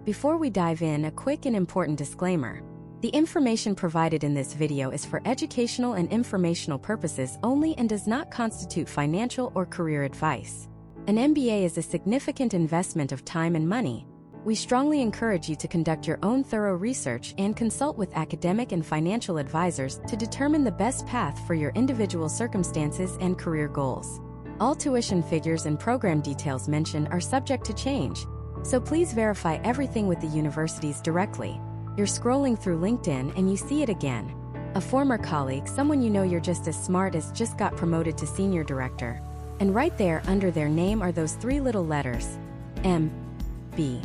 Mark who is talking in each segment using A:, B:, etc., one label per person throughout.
A: Before we dive in, a quick and important disclaimer. The information provided in this video is for educational and informational purposes only and does not constitute financial or career advice. An MBA is a significant investment of time and money. We strongly encourage you to conduct your own thorough research and consult with academic and financial advisors to determine the best path for your individual circumstances and career goals. All tuition figures and program details mentioned are subject to change, so please verify everything with the universities directly. You're scrolling through LinkedIn and you see it again. A former colleague, someone you know you're just as smart as, just got promoted to senior director. And right there under their name are those three little letters. MBA.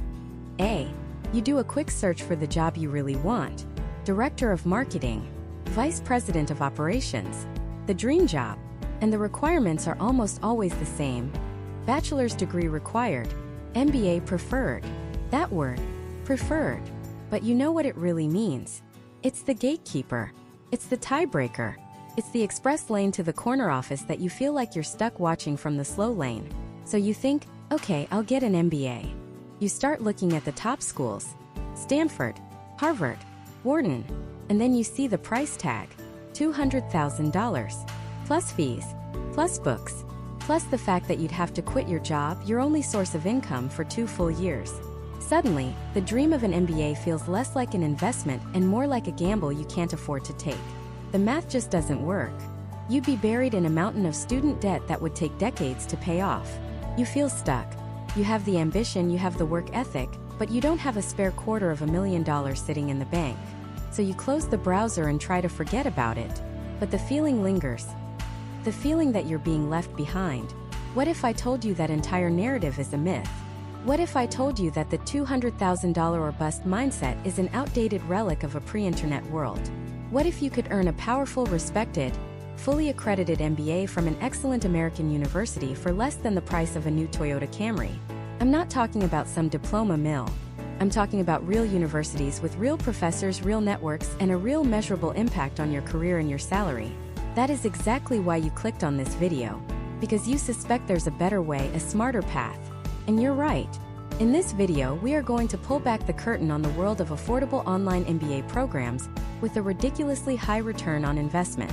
A: You do a quick search for the job you really want. Director of Marketing. Vice President of Operations. The dream job. And the requirements are almost always the same. Bachelor's degree required. MBA preferred. That word, preferred. But you know what it really means. It's the gatekeeper. It's the tiebreaker. It's the express lane to the corner office that you feel like you're stuck watching from the slow lane. So you think, okay, I'll get an MBA. You start looking at the top schools. Stanford, Harvard, Wharton. And then you see the price tag. $200,000. Plus fees. Plus books. Plus the fact that you'd have to quit your job, your only source of income, for 2 full years. Suddenly, the dream of an MBA feels less like an investment and more like a gamble you can't afford to take. The math just doesn't work. You'd be buried in a mountain of student debt that would take decades to pay off. You feel stuck. You have the ambition, you have the work ethic, but you don't have a spare $250,000 sitting in the bank. So you close the browser and try to forget about it. But the feeling lingers. The feeling that you're being left behind. What if I told you that entire narrative is a myth? What if I told you that the $200,000 or bust mindset is an outdated relic of a pre-internet world? What if you could earn a powerful, respected, fully accredited MBA from an excellent American university for less than the price of a new Toyota Camry? I'm not talking about some diploma mill. I'm talking about real universities with real professors, real networks, and a real measurable impact on your career and your salary. That is exactly why you clicked on this video. Because you suspect there's a better way, a smarter path. And you're right. In this video, we are going to pull back the curtain on the world of affordable online MBA programs with a ridiculously high return on investment.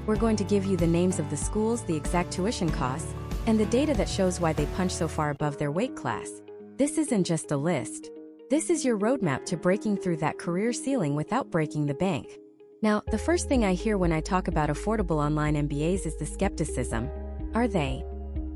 A: We're going to give you the names of the schools, the exact tuition costs, and the data that shows why they punch so far above their weight class. This isn't just a list. This is your roadmap to breaking through that career ceiling without breaking the bank. Now, the first thing I hear when I talk about affordable online MBAs is the skepticism. Are they,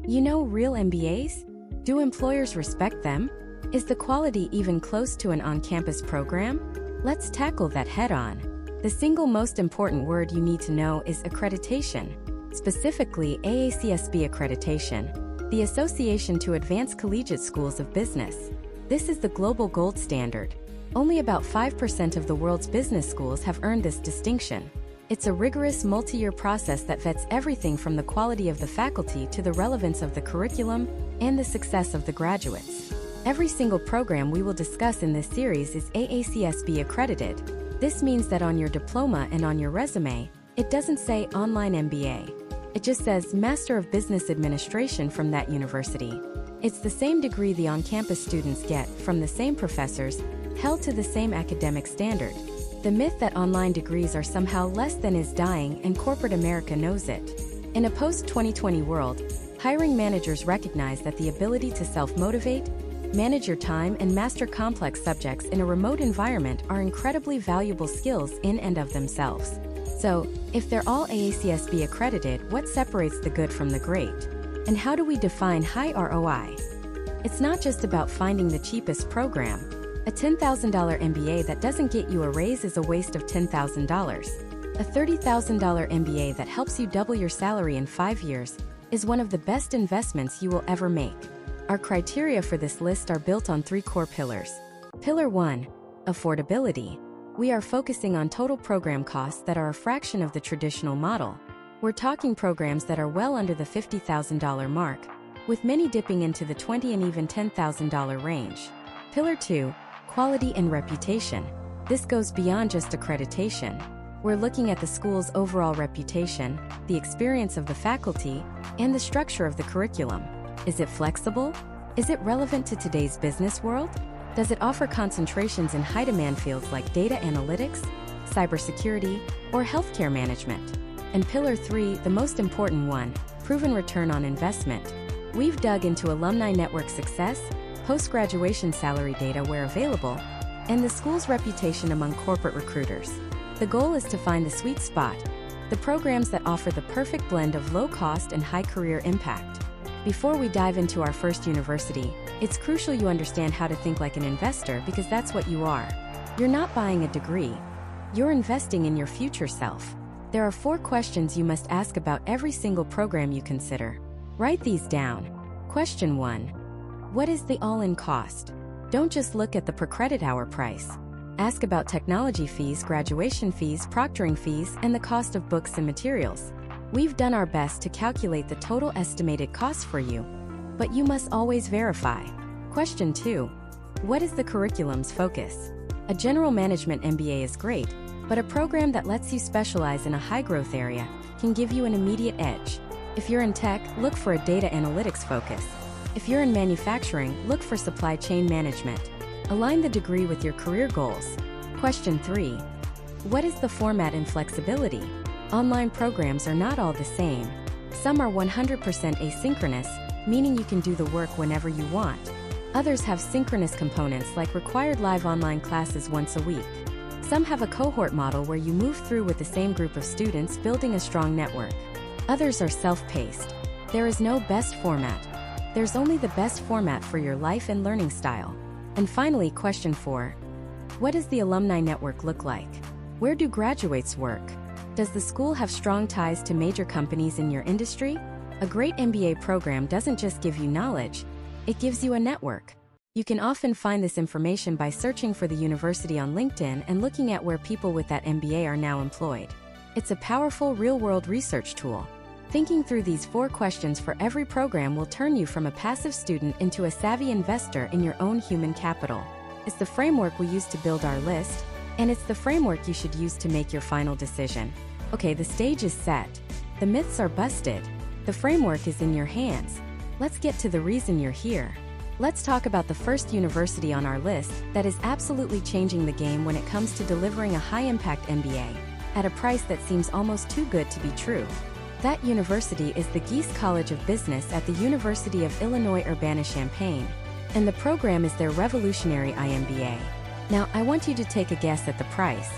A: real MBAs? Do employers respect them? Is the quality even close to an on-campus program? Let's tackle that head-on. The single most important word you need to know is accreditation, specifically AACSB accreditation, the Association to Advance Collegiate Schools of Business. This is the global gold standard. Only about 5% of the world's business schools have earned this distinction. It's a rigorous multi-year process that vets everything from the quality of the faculty to the relevance of the curriculum and the success of the graduates. Every single program we will discuss in this series is AACSB accredited. This means that on your diploma and on your resume, it doesn't say online MBA. It just says Master of Business Administration from that university. It's the same degree the on-campus students get from the same professors, held to the same academic standard. The myth that online degrees are somehow less than is dying, and corporate America knows it. In a post-2020 world, hiring managers recognize that the ability to self-motivate, manage your time, and master complex subjects in a remote environment are incredibly valuable skills in and of themselves. So, if they're all AACSB accredited, what separates the good from the great? And how do we define high ROI? It's not just about finding the cheapest program. A $10,000 MBA that doesn't get you a raise is a waste of $10,000. A $30,000 MBA that helps you double your salary in 5 years is one of the best investments you will ever make. Our criteria for this list are built on 3 core pillars. Pillar 1, affordability. We are focusing on total program costs that are a fraction of the traditional model. We're talking programs that are well under the $50,000 mark, with many dipping into the $20,000 and even $10,000 range. Pillar 2, quality and reputation. This goes beyond just accreditation. We're looking at the school's overall reputation, the experience of the faculty, and the structure of the curriculum. Is it flexible? Is it relevant to today's business world? Does it offer concentrations in high-demand fields like data analytics, cybersecurity, or healthcare management? And Pillar 3, the most important one, proven return on investment. We've dug into alumni network success, post-graduation salary data where available, and the school's reputation among corporate recruiters. The goal is to find the sweet spot, the programs that offer the perfect blend of low cost and high career impact. Before we dive into our first university, it's crucial you understand how to think like an investor, because that's what you are. You're not buying a degree. You're investing in your future self. There are 4 questions you must ask about every single program you consider. Write these down. Question 1. What is the all-in cost? Don't just look at the per credit hour price. Ask about technology fees, graduation fees, proctoring fees, and the cost of books and materials. We've done our best to calculate the total estimated cost for you, but you must always verify. Question 2. What is the curriculum's focus? A general management MBA is great, but a program that lets you specialize in a high-growth area can give you an immediate edge. If you're in tech, look for a data analytics focus. If you're in manufacturing, look for supply chain management. Align the degree with your career goals. Question 3. What is the format and flexibility? Online programs are not all the same. Some are 100% asynchronous, meaning you can do the work whenever you want. Others have synchronous components like required live online classes once a week. Some have a cohort model where you move through with the same group of students, building a strong network. Others are self-paced. There is no best format. There's only the best format for your life and learning style. And finally, question 4. What does the alumni network look like? Where do graduates work? Does the school have strong ties to major companies in your industry? A great MBA program doesn't just give you knowledge, it gives you a network. You can often find this information by searching for the university on LinkedIn and looking at where people with that MBA are now employed. It's a powerful real-world research tool. Thinking through these 4 questions for every program will turn you from a passive student into a savvy investor in your own human capital. It's the framework we use to build our list, and it's the framework you should use to make your final decision. Okay, the stage is set. The myths are busted. The framework is in your hands. Let's get to the reason you're here. Let's talk about the first university on our list that is absolutely changing the game when it comes to delivering a high-impact MBA at a price that seems almost too good to be true. That university is the Geese College of Business at the University of Illinois Urbana-Champaign, and the program is their revolutionary IMBA. Now, I want you to take a guess at the price.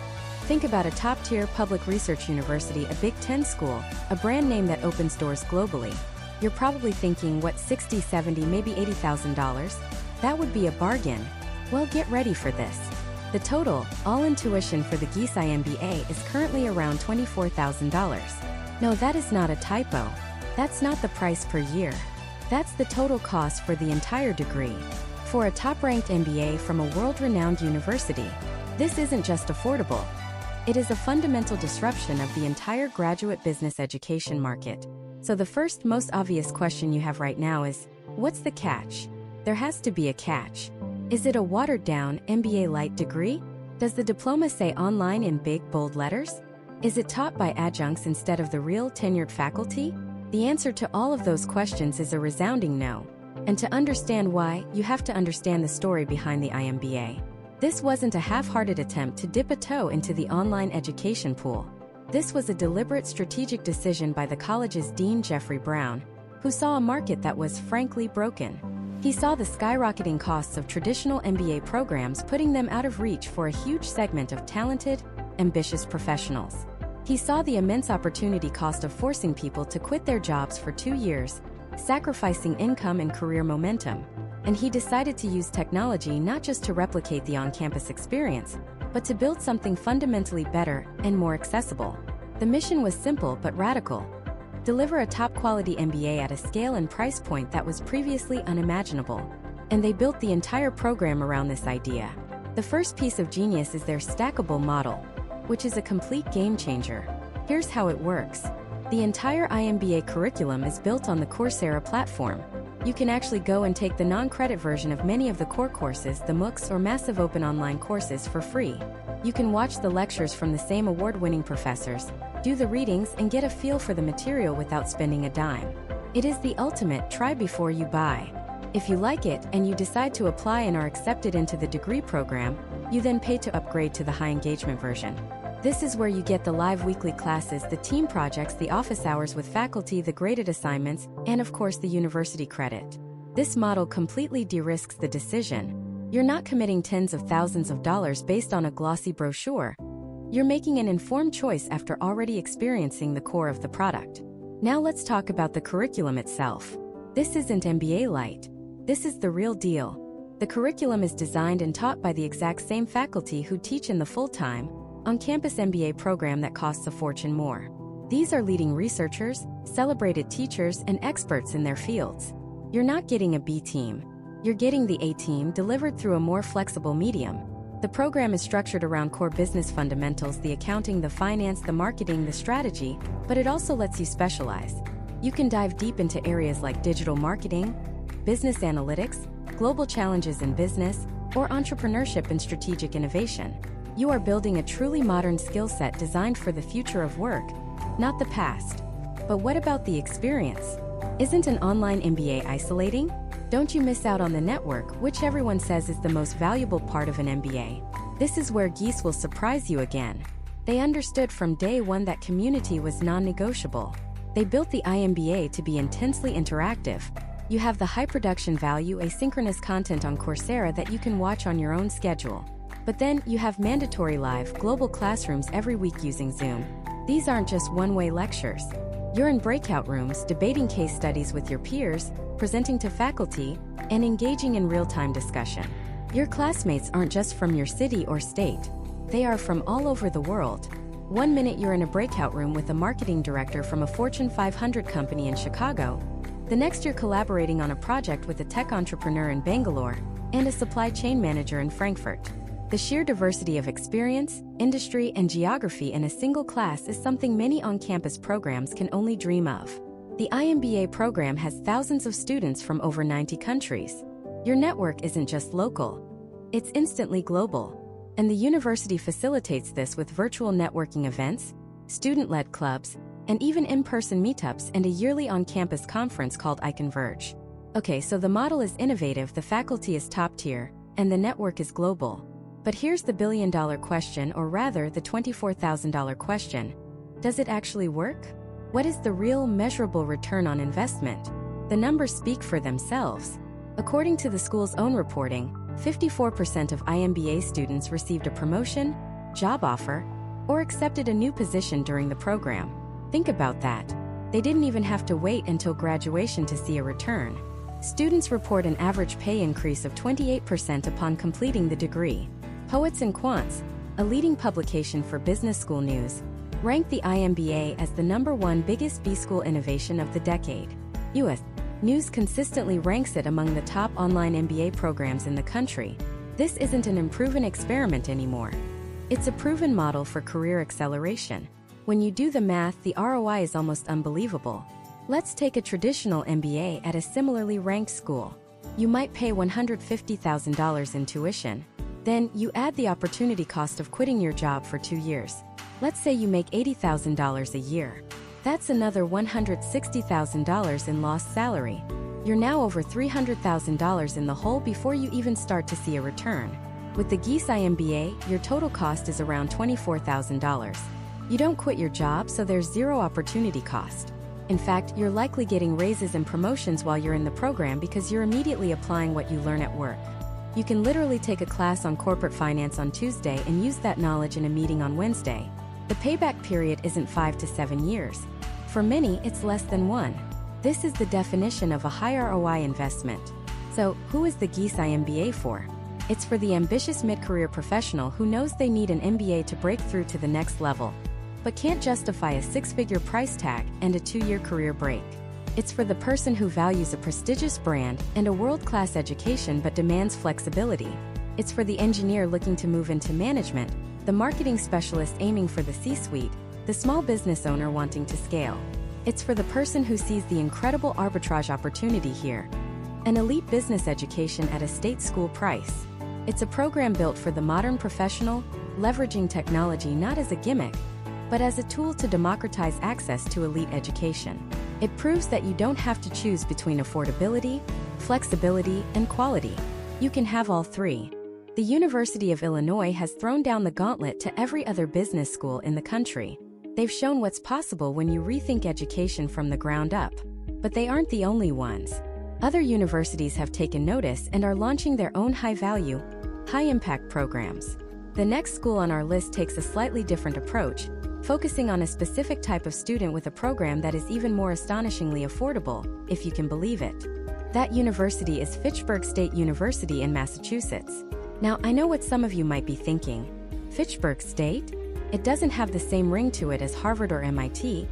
A: Think about a top-tier public research university, a Big Ten school, a brand name that opens doors globally. You're probably thinking, what, $60,000, $70,000, maybe $80,000? That would be a bargain. Well, get ready for this. The total, all-in tuition for the Geese IMBA is currently around $24,000. No, that is not a typo. That's not the price per year. That's the total cost for the entire degree. For a top-ranked MBA from a world-renowned university, this isn't just affordable. It is a fundamental disruption of the entire graduate business education market. So the first, most obvious question you have right now is, what's the catch? There has to be a catch. Is it a watered-down MBA-light degree? Does the diploma say online in big, bold letters? Is it taught by adjuncts instead of the real tenured faculty? The answer to all of those questions is a resounding no. And to understand why, you have to understand the story behind the IMBA. This wasn't a half-hearted attempt to dip a toe into the online education pool. This was a deliberate strategic decision by the college's dean, Jeffrey Brown, who saw a market that was, frankly, broken. He saw the skyrocketing costs of traditional MBA programs, putting them out of reach for a huge segment of talented, ambitious professionals. He saw the immense opportunity cost of forcing people to quit their jobs for 2 years, sacrificing income and career momentum, and he decided to use technology not just to replicate the on-campus experience, but to build something fundamentally better and more accessible. The mission was simple but radical. Deliver a top-quality MBA at a scale and price point that was previously unimaginable. And they built the entire program around this idea. The first piece of genius is their stackable model, which is a complete game changer. Here's how it works. The entire IMBA curriculum is built on the Coursera platform. You can actually go and take the non-credit version of many of the core courses, the MOOCs or massive open online courses for free. You can watch the lectures from the same award-winning professors, do the readings and get a feel for the material without spending a dime. It is the ultimate try before you buy. If you like it and you decide to apply and are accepted into the degree program, you then pay to upgrade to the high engagement version. This is where you get the live weekly classes, the team projects, the office hours with faculty, the graded assignments, and of course the university credit. This model completely de-risks the decision. You're not committing tens of thousands of dollars based on a glossy brochure. You're making an informed choice after already experiencing the core of the product. Now let's talk about the curriculum itself. This isn't MBA light. This is the real deal. The curriculum is designed and taught by the exact same faculty who teach in the full-time, on-campus MBA program that costs a fortune more. These are leading researchers, celebrated teachers, and experts in their fields. You're not getting a B team. You're getting the A team delivered through a more flexible medium. The program is structured around core business fundamentals, the accounting, the finance, the marketing, the strategy, but it also lets you specialize. You can dive deep into areas like digital marketing, business analytics, global challenges in business, or entrepreneurship and strategic innovation. You are building a truly modern skill set designed for the future of work, not the past. But what about the experience? Isn't an online MBA isolating? Don't you miss out on the network, which everyone says is the most valuable part of an MBA. This is where Geese will surprise you again. They understood from day one that community was non-negotiable. They built the iMBA to be intensely interactive. You have the high production value, asynchronous content on Coursera that you can watch on your own schedule. But then you have mandatory live, global classrooms every week using Zoom. These aren't just one-way lectures. You're in breakout rooms, debating case studies with your peers, presenting to faculty, and engaging in real-time discussion. Your classmates aren't just from your city or state. They are from all over the world. One minute you're in a breakout room with a marketing director from a Fortune 500 company in Chicago. The next you're collaborating on a project with a tech entrepreneur in Bangalore and a supply chain manager in Frankfurt. The sheer diversity of experience, industry, and geography in a single class is something many on-campus programs can only dream of. The iMBA program has thousands of students from over 90 countries. Your network isn't just local. It's instantly global. And the university facilitates this with virtual networking events, student-led clubs, and even in-person meetups and a yearly on-campus conference called iConverge. Okay, so the model is innovative, the faculty is top-tier, and the network is global. But here's the billion-dollar question, or rather the $24,000 question. Does it actually work? What is the real measurable return on investment? The numbers speak for themselves. According to the school's own reporting, 54% of iMBA students received a promotion, job offer, or accepted a new position during the program. Think about that. They didn't even have to wait until graduation to see a return. Students report an average pay increase of 28% upon completing the degree. Poets and Quants, a leading publication for business school news, ranked the iMBA as the #1 biggest B-school innovation of the decade. U.S. News consistently ranks it among the top online MBA programs in the country. This isn't an unproven experiment anymore. It's a proven model for career acceleration. When you do the math, the ROI is almost unbelievable. Let's take a traditional MBA at a similarly ranked school. You might pay $150,000 in tuition. Then, you add the opportunity cost of quitting your job for 2 years. Let's say you make $80,000 a year. That's another $160,000 in lost salary. You're now over $300,000 in the hole before you even start to see a return. With the Geese iMBA, your total cost is around $24,000. You don't quit your job, so there's zero opportunity cost. In fact, you're likely getting raises and promotions while you're in the program because you're immediately applying what you learn at work. You can literally take a class on corporate finance on Tuesday and use that knowledge in a meeting on Wednesday. The payback period isn't 5 to 7 years. For many, it's less than 1. This is the definition of a high ROI investment. So, who is the Geese iMBA for? It's for the ambitious mid-career professional who knows they need an MBA to break through to the next level, but can't justify a 6-figure price tag and a 2-year career break. It's for the person who values a prestigious brand and a world-class education but demands flexibility. It's for the engineer looking to move into management, the marketing specialist aiming for the C-suite, the small business owner wanting to scale. It's for the person who sees the incredible arbitrage opportunity here. An elite business education at a state school price. It's a program built for the modern professional, leveraging technology not as a gimmick, but as a tool to democratize access to elite education. It proves that you don't have to choose between affordability, flexibility, and quality. You can have all three. The University of Illinois has thrown down the gauntlet to every other business school in the country. They've shown what's possible when you rethink education from the ground up. But they aren't the only ones. Other universities have taken notice and are launching their own high-value, high-impact programs. The next school on our list takes a slightly different approach, focusing on a specific type of student with a program that is even more astonishingly affordable, if you can believe it. That university is Fitchburg State University in Massachusetts. Now, I know what some of you might be thinking. Fitchburg State? It doesn't have the same ring to it as Harvard or MIT.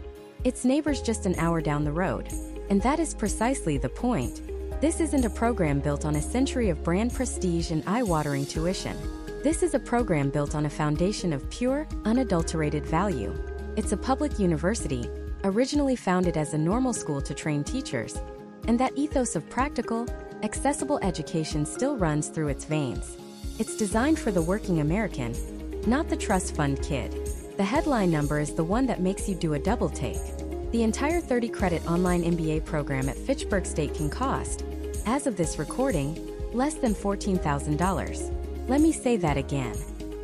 A: Its neighbor's just an hour down the road. And that is precisely the point. This isn't a program built on a century of brand prestige and eye-watering tuition. This is a program built on a foundation of pure, unadulterated value. It's a public university, originally founded as a normal school to train teachers, and that ethos of practical, accessible education still runs through its veins. It's designed for the working American, not the trust fund kid. The headline number is the one that makes you do a double take. The entire 30-credit online MBA program at Fitchburg State can cost, as of this recording, less than $14,000. Let me say that again.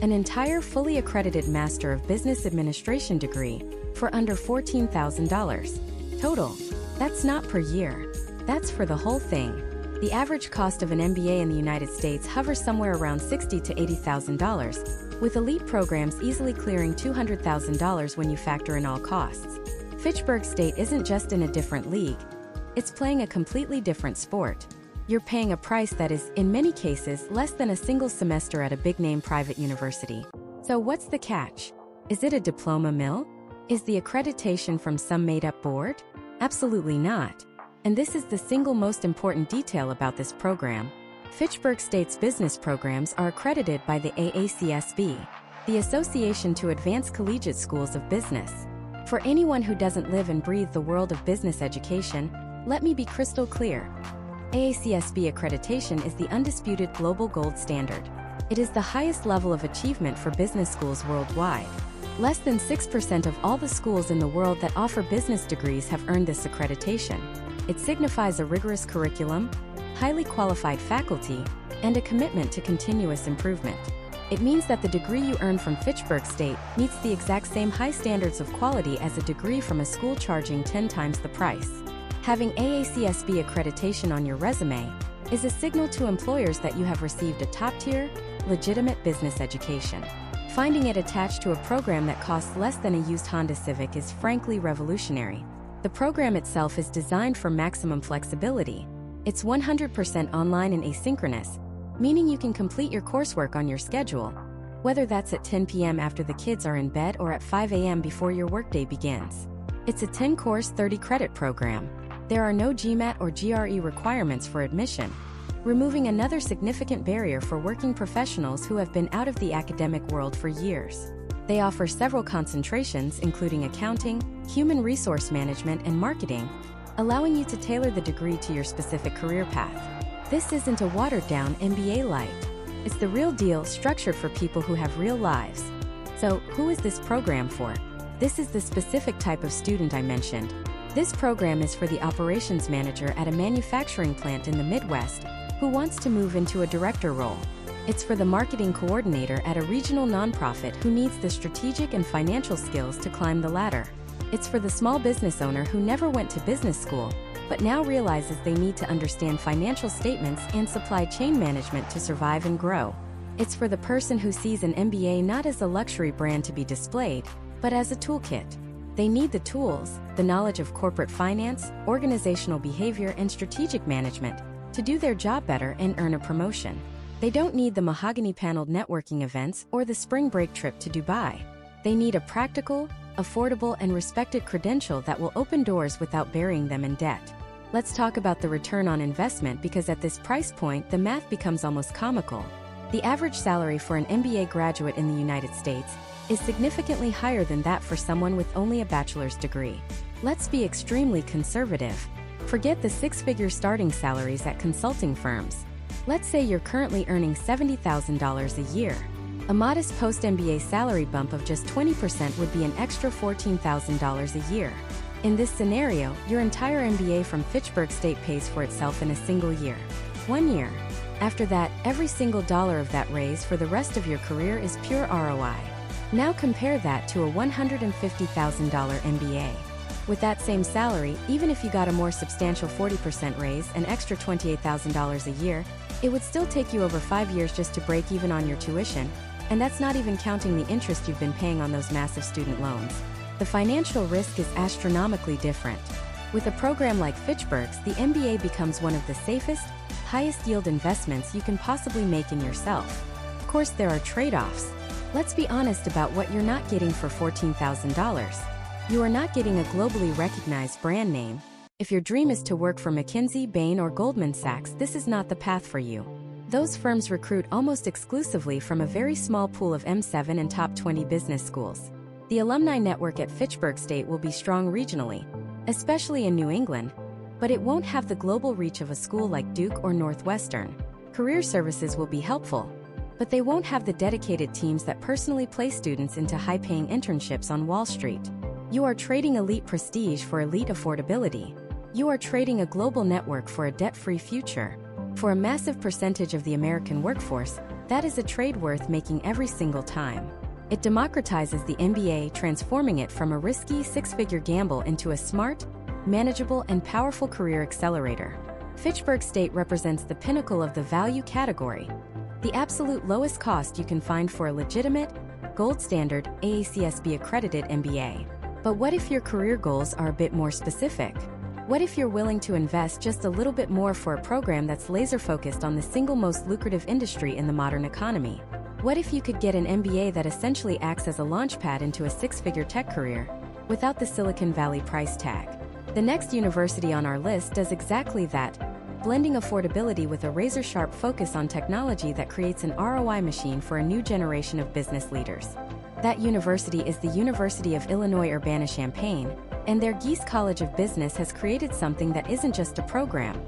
A: An entire fully accredited Master of Business Administration degree for under $14,000. Total. That's not per year. That's for the whole thing. The average cost of an MBA in the United States hovers somewhere around $60,000 to $80,000, with elite programs easily clearing $200,000 when you factor in all costs. Fitchburg State isn't just in a different league. It's playing a completely different sport. You're paying a price that is, in many cases, less than a single semester at a big-name private university. So what's the catch? Is it a diploma mill? Is the accreditation from some made-up board? Absolutely not. And this is the single most important detail about this program. Fitchburg State's business programs are accredited by the AACSB, the Association to Advance Collegiate Schools of Business. For anyone who doesn't live and breathe the world of business education, let me be crystal clear. AACSB accreditation is the undisputed global gold standard. It is the highest level of achievement for business schools worldwide. Less than 6% of all the schools in the world that offer business degrees have earned this accreditation. It signifies a rigorous curriculum, highly qualified faculty, and a commitment to continuous improvement. It means that the degree you earn from Fitchburg State meets the exact same high standards of quality as a degree from a school charging 10 times the price. Having AACSB accreditation on your resume is a signal to employers that you have received a top-tier, legitimate business education. Finding it attached to a program that costs less than a used Honda Civic is frankly revolutionary. The program itself is designed for maximum flexibility. It's 100% online and asynchronous, meaning you can complete your coursework on your schedule, whether that's at 10 p.m. after the kids are in bed or at 5 a.m. before your workday begins. It's a 10-course, 30-credit program. There are no GMAT or GRE requirements for admission, removing another significant barrier for working professionals who have been out of the academic world for years. They offer several concentrations, including accounting, human resource management, and marketing, allowing you to tailor the degree to your specific career path. This isn't a watered-down MBA light. It's the real deal, structured for people who have real lives. So, who is this program for? This is the specific type of student I mentioned. This program is for the operations manager at a manufacturing plant in the Midwest who wants to move into a director role. It's for the marketing coordinator at a regional nonprofit who needs the strategic and financial skills to climb the ladder. It's for the small business owner who never went to business school, but now realizes they need to understand financial statements and supply chain management to survive and grow. It's for the person who sees an MBA not as a luxury brand to be displayed, but as a toolkit. They need the tools, the knowledge of corporate finance, organizational behavior, and strategic management to do their job better and earn a promotion. They don't need the mahogany-paneled networking events or the spring break trip to Dubai. They need a practical, affordable, and respected credential that will open doors without burying them in debt. Let's talk about the return on investment, because at this price point, the math becomes almost comical. The average salary for an MBA graduate in the United States is significantly higher than that for someone with only a bachelor's degree. Let's be extremely conservative. Forget the six-figure starting salaries at consulting firms. Let's say you're currently earning $70,000 a year. A modest post-MBA salary bump of just 20% would be an extra $14,000 a year. In this scenario, your entire MBA from Fitchburg State pays for itself in a single year. 1 year. After that, every single dollar of that raise for the rest of your career is pure ROI. Now compare that to a $150,000 MBA. With that same salary, even if you got a more substantial 40% raise, an extra $28,000 a year, it would still take you over 5 years just to break even on your tuition, and that's not even counting the interest you've been paying on those massive student loans. The financial risk is astronomically different. With a program like Fitchburg's, the MBA becomes one of the safest, highest yield investments you can possibly make in yourself. Of course, there are trade-offs. Let's be honest about what you're not getting for $14,000. You are not getting a globally recognized brand name. If your dream is to work for McKinsey, Bain, or Goldman Sachs, this is not the path for you. Those firms recruit almost exclusively from a very small pool of M7 and top 20 business schools. The alumni network at Fitchburg State will be strong regionally, especially in New England, but it won't have the global reach of a school like Duke or Northwestern. Career services will be helpful, but they won't have the dedicated teams that personally place students into high-paying internships on Wall Street. You are trading elite prestige for elite affordability. You are trading a global network for a debt-free future. For a massive percentage of the American workforce, that is a trade worth making every single time. It democratizes the MBA, transforming it from a risky six-figure gamble into a smart, manageable, and powerful career accelerator. Fitchburg State represents the pinnacle of the value category, the absolute lowest cost you can find for a legitimate, gold standard, AACSB-accredited MBA. But what if your career goals are a bit more specific? What if you're willing to invest just a little bit more for a program that's laser-focused on the single most lucrative industry in the modern economy? What if you could get an MBA that essentially acts as a launchpad into a six-figure tech career, without the Silicon Valley price tag? The next university on our list does exactly that, blending affordability with a razor-sharp focus on technology that creates an ROI machine for a new generation of business leaders. That university is the University of Illinois Urbana-Champaign, and their Geese College of Business has created something that isn't just a program.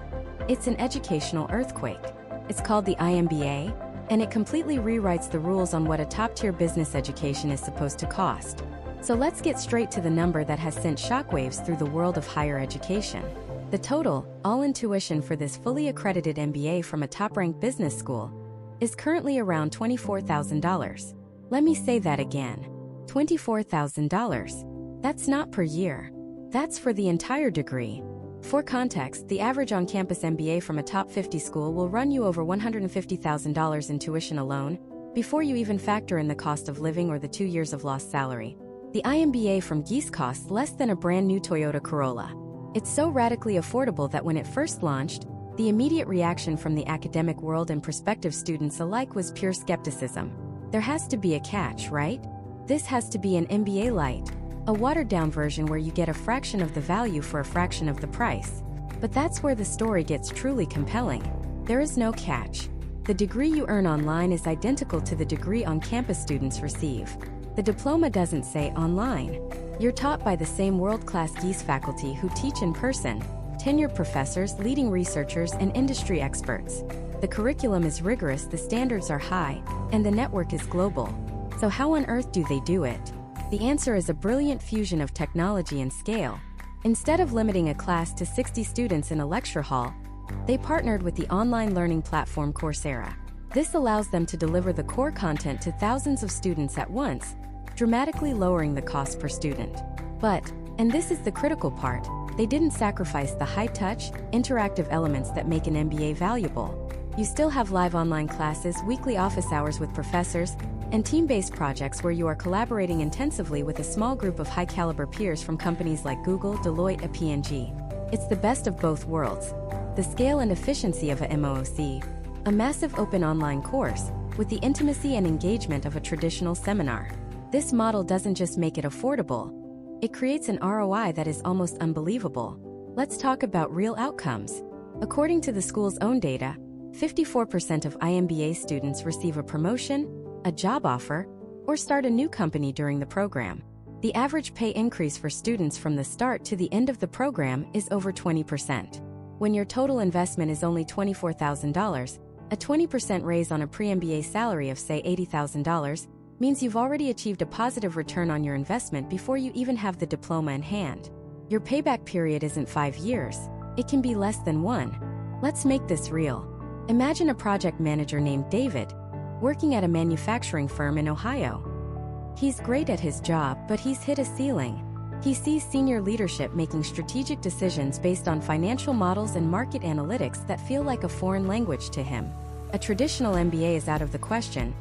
A: It's an educational earthquake. It's called the IMBA, and it completely rewrites the rules on what a top-tier business education is supposed to cost. So let's get straight to the number that has sent shockwaves through the world of higher education. The total, all-in tuition for this fully accredited MBA from a top-ranked business school is currently around $24,000. Let me say that again. $24,000. That's not per year. That's for the entire degree. For context, the average on-campus MBA from a top 50 school will run you over $150,000 in tuition alone, before you even factor in the cost of living or the 2 years of lost salary. The IMBA from Geese costs less than a brand new Toyota Corolla. It's so radically affordable that when it first launched, the immediate reaction from the academic world and prospective students alike was pure skepticism. There has to be a catch, right? This has to be an MBA Lite, a watered-down version where you get a fraction of the value for a fraction of the price. But that's where the story gets truly compelling. There is no catch. The degree you earn online is identical to the degree on-campus students receive. The diploma doesn't say online. You're taught by the same world-class Geese faculty who teach in person, tenured professors, leading researchers, and industry experts. The curriculum is rigorous, the standards are high, and the network is global. So how on earth do they do it? The answer is a brilliant fusion of technology and scale. Instead of limiting a class to 60 students in a lecture hall, they partnered with the online learning platform Coursera. This allows them to deliver the core content to thousands of students at once, dramatically lowering the cost per student. But, and this is the critical part, they didn't sacrifice the high-touch, interactive elements that make an MBA valuable. You still have live online classes, weekly office hours with professors, and team-based projects where you are collaborating intensively with a small group of high-caliber peers from companies like Google, Deloitte, and P&G. It's the best of both worlds. The scale and efficiency of a MOOC, a massive open online course, with the intimacy and engagement of a traditional seminar. This model doesn't just make it affordable, it creates an ROI that is almost unbelievable. Let's talk about real outcomes. According to the school's own data, 54% of IMBA students receive a promotion, a job offer, or start a new company during the program. The average pay increase for students from the start to the end of the program is over 20%. When your total investment is only $24,000, a 20% raise on a pre-MBA salary of say $80,000 means you've already achieved a positive return on your investment before you even have the diploma in hand. Your payback period isn't 5 years. It can be less than 1. Let's make this real. Imagine a project manager named David, working at a manufacturing firm in Ohio. He's great at his job, but he's hit a ceiling. He sees senior leadership making strategic decisions based on financial models and market analytics that feel like a foreign language to him. A traditional MBA is out of the question.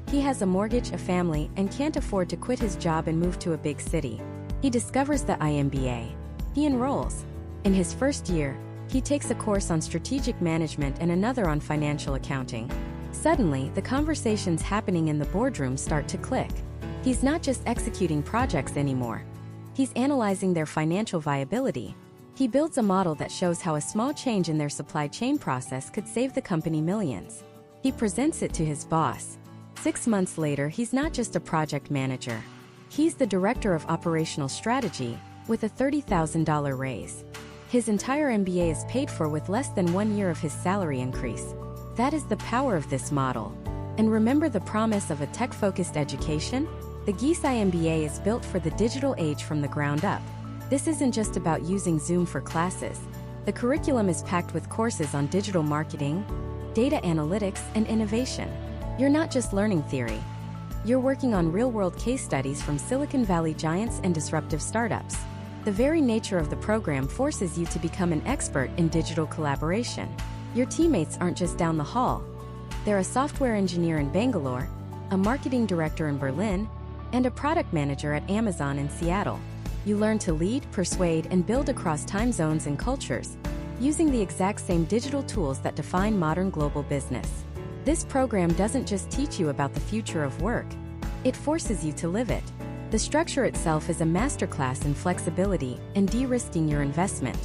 A: He has a mortgage, a family, and can't afford to quit his job and move to a big city. He discovers the MBA. He enrolls. In his first year, he takes a course on strategic management and another on financial accounting. Suddenly, the conversations happening in the boardroom start to click. He's not just executing projects anymore. He's analyzing their financial viability. He builds a model that shows how a small change in their supply chain process could save the company millions. He presents it to his boss. 6 months later, he's not just a project manager. He's the director of operational strategy, with a $30,000 raise. His entire MBA is paid for with less than 1 year of his salary increase. That is the power of this model. And remember the promise of a tech-focused education? The GSI MBA is built for the digital age from the ground up. This isn't just about using Zoom for classes. The curriculum is packed with courses on digital marketing, data analytics, and innovation. You're not just learning theory. You're working on real-world case studies from Silicon Valley giants and disruptive startups. The very nature of the program forces you to become an expert in digital collaboration. Your teammates aren't just down the hall. They're a software engineer in Bangalore, a marketing director in Berlin, and a product manager at Amazon in Seattle. You learn to lead, persuade, and build across time zones and cultures, using the exact same digital tools that define modern global business. This program doesn't just teach you about the future of work. It forces you to live it. The structure itself is a masterclass in flexibility and de-risking your investment.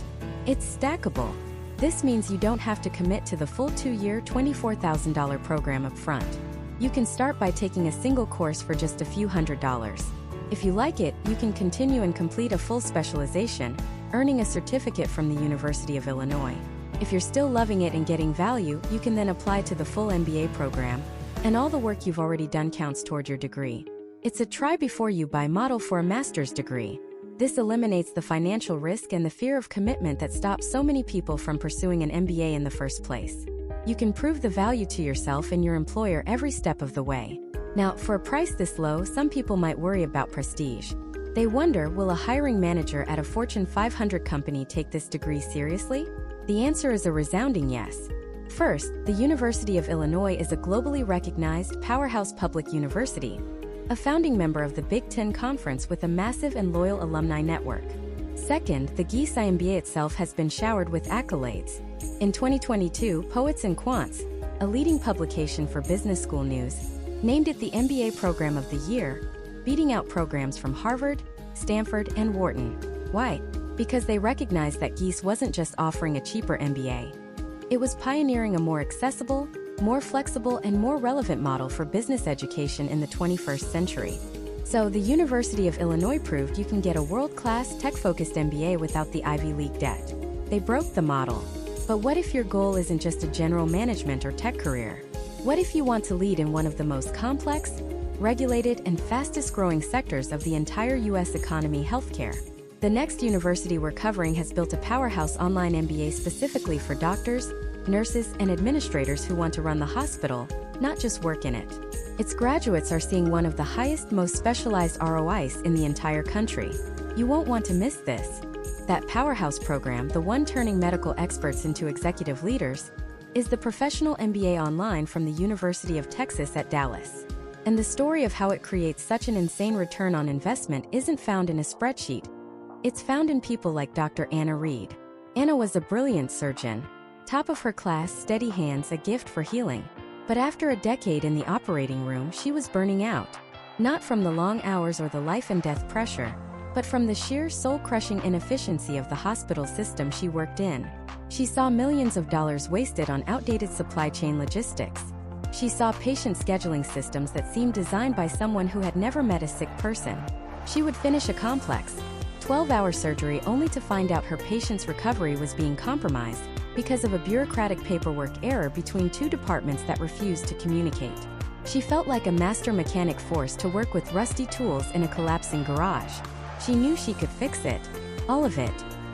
A: It's stackable. This means you don't have to commit to the full 2-year, $24,000 program up front. You can start by taking a single course for just a few $100s. If you like it, you can continue and complete a full specialization, earning a certificate from the University of Illinois. If you're still loving it and getting value, you can then apply to the full MBA program, and all the work you've already done counts toward your degree. It's a try-before-you-buy model for a master's degree. This eliminates the financial risk and the fear of commitment that stops so many people from pursuing an MBA in the first place. You can prove the value to yourself and your employer every step of the way. Now, for a price this low, some people might worry about prestige. They wonder, will a hiring manager at a Fortune 500 company take this degree seriously? The answer is a resounding yes. First, the University of Illinois is a globally recognized powerhouse public university, a founding member of the Big Ten Conference with a massive and loyal alumni network. Second, the GSI MBA itself has been showered with accolades. In 2022, Poets and Quants, a leading publication for business school news, named it the MBA Program of the Year, beating out programs from Harvard, Stanford, and Wharton. Why? Because they recognized that GSI wasn't just offering a cheaper MBA. It was pioneering a more accessible, more flexible, and more relevant model for business education in the 21st century. So, the University of Illinois proved you can get a world-class, tech-focused MBA without the Ivy League debt. They broke the model. But what if your goal isn't just a general management or tech career? What if you want to lead in one of the most complex, regulated, and fastest-growing sectors of the entire U.S. economy, healthcare? The next university we're covering has built a powerhouse online MBA specifically for doctors, nurses, and administrators who want to run the hospital, not just work in it. Its graduates are seeing one of the highest, most specialized ROIs in the entire country. You won't want to miss this. That powerhouse program, the one turning medical experts into executive leaders, is the Professional MBA Online from the University of Texas at Dallas. And the story of how it creates such an insane return on investment isn't found in a spreadsheet. It's found in people like Dr. Anna Reed. Anna was a brilliant surgeon, top of her class, steady hands, a gift for healing. But after a decade in the operating room, she was burning out. Not from the long hours or the life and death pressure, but from the sheer soul-crushing inefficiency of the hospital system she worked in. She saw millions of dollars wasted on outdated supply chain logistics. She saw patient scheduling systems that seemed designed by someone who had never met a sick person. She would finish a complex, 12-hour surgery only to find out her patient's recovery was being compromised because of a bureaucratic paperwork error between two departments that refused to communicate. She felt like a master mechanic forced to work with rusty tools in a collapsing garage. She knew she could fix it, All of it.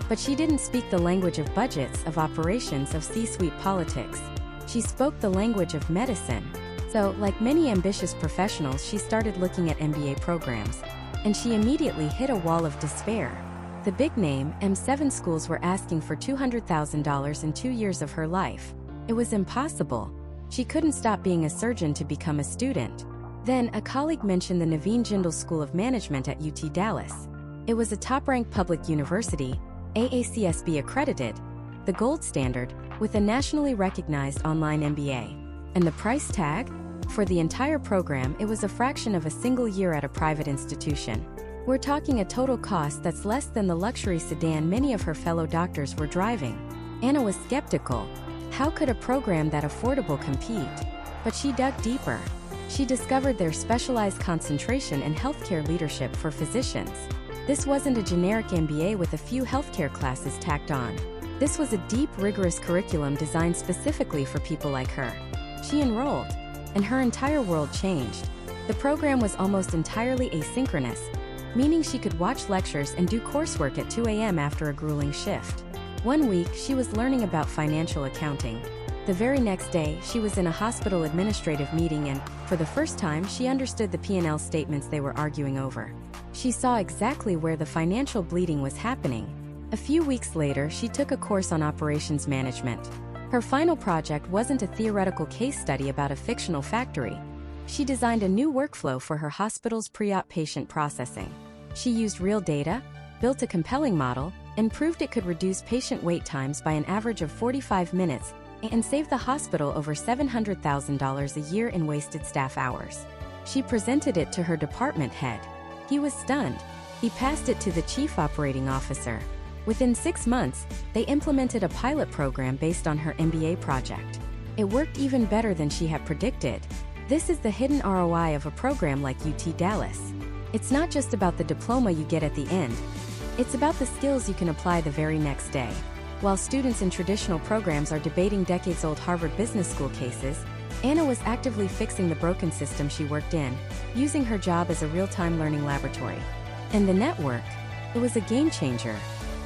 A: But she didn't speak the language of budgets, of operations, of C-suite politics. She spoke the language of medicine. So, like many ambitious professionals, she started looking at MBA programs. And she immediately hit a wall of despair. The big-name M7 schools were asking for $200,000 in 2 years of her life. It was impossible. She couldn't stop being a surgeon to become a student. Then, a colleague mentioned the Naveen Jindal School of Management at UT Dallas. It was a top-ranked public university, AACSB-accredited, the gold standard, with a nationally recognized online MBA. And the price tag? For the entire program, it was a fraction of a single year at a private institution. We're talking a total cost that's less than the luxury sedan many of her fellow doctors were driving. Anna was skeptical. How could a program that affordable compete? But she dug deeper. She discovered their specialized concentration in healthcare leadership for physicians. This wasn't a generic MBA with a few healthcare classes tacked on. This was a deep, rigorous curriculum designed specifically for people like her. She enrolled, and her entire world changed. The program was almost entirely asynchronous, meaning she could watch lectures and do coursework at 2 a.m. after a grueling shift. One week, she was learning about financial accounting. The very next day, she was in a hospital administrative meeting and, for the first time, she understood the P&L statements they were arguing over. She saw exactly where the financial bleeding was happening. A few weeks later, she took a course on operations management. Her final project wasn't a theoretical case study about a fictional factory. She designed a new workflow for her hospital's pre-op patient processing. She used real data, built a compelling model, and proved it could reduce patient wait times by an average of 45 minutes and save the hospital over $700,000 a year in wasted staff hours. She presented it to her department head. He was stunned. He passed it to the chief operating officer. Within 6 months, they implemented a pilot program based on her MBA project. It worked even better than she had predicted. This is the hidden ROI of a program like UT Dallas. It's not just about the diploma you get at the end. It's about the skills you can apply the very next day. While students in traditional programs are debating decades-old Harvard Business School cases, Anna was actively fixing the broken system she worked in, using her job as a real-time learning laboratory. And the network? It was a game-changer.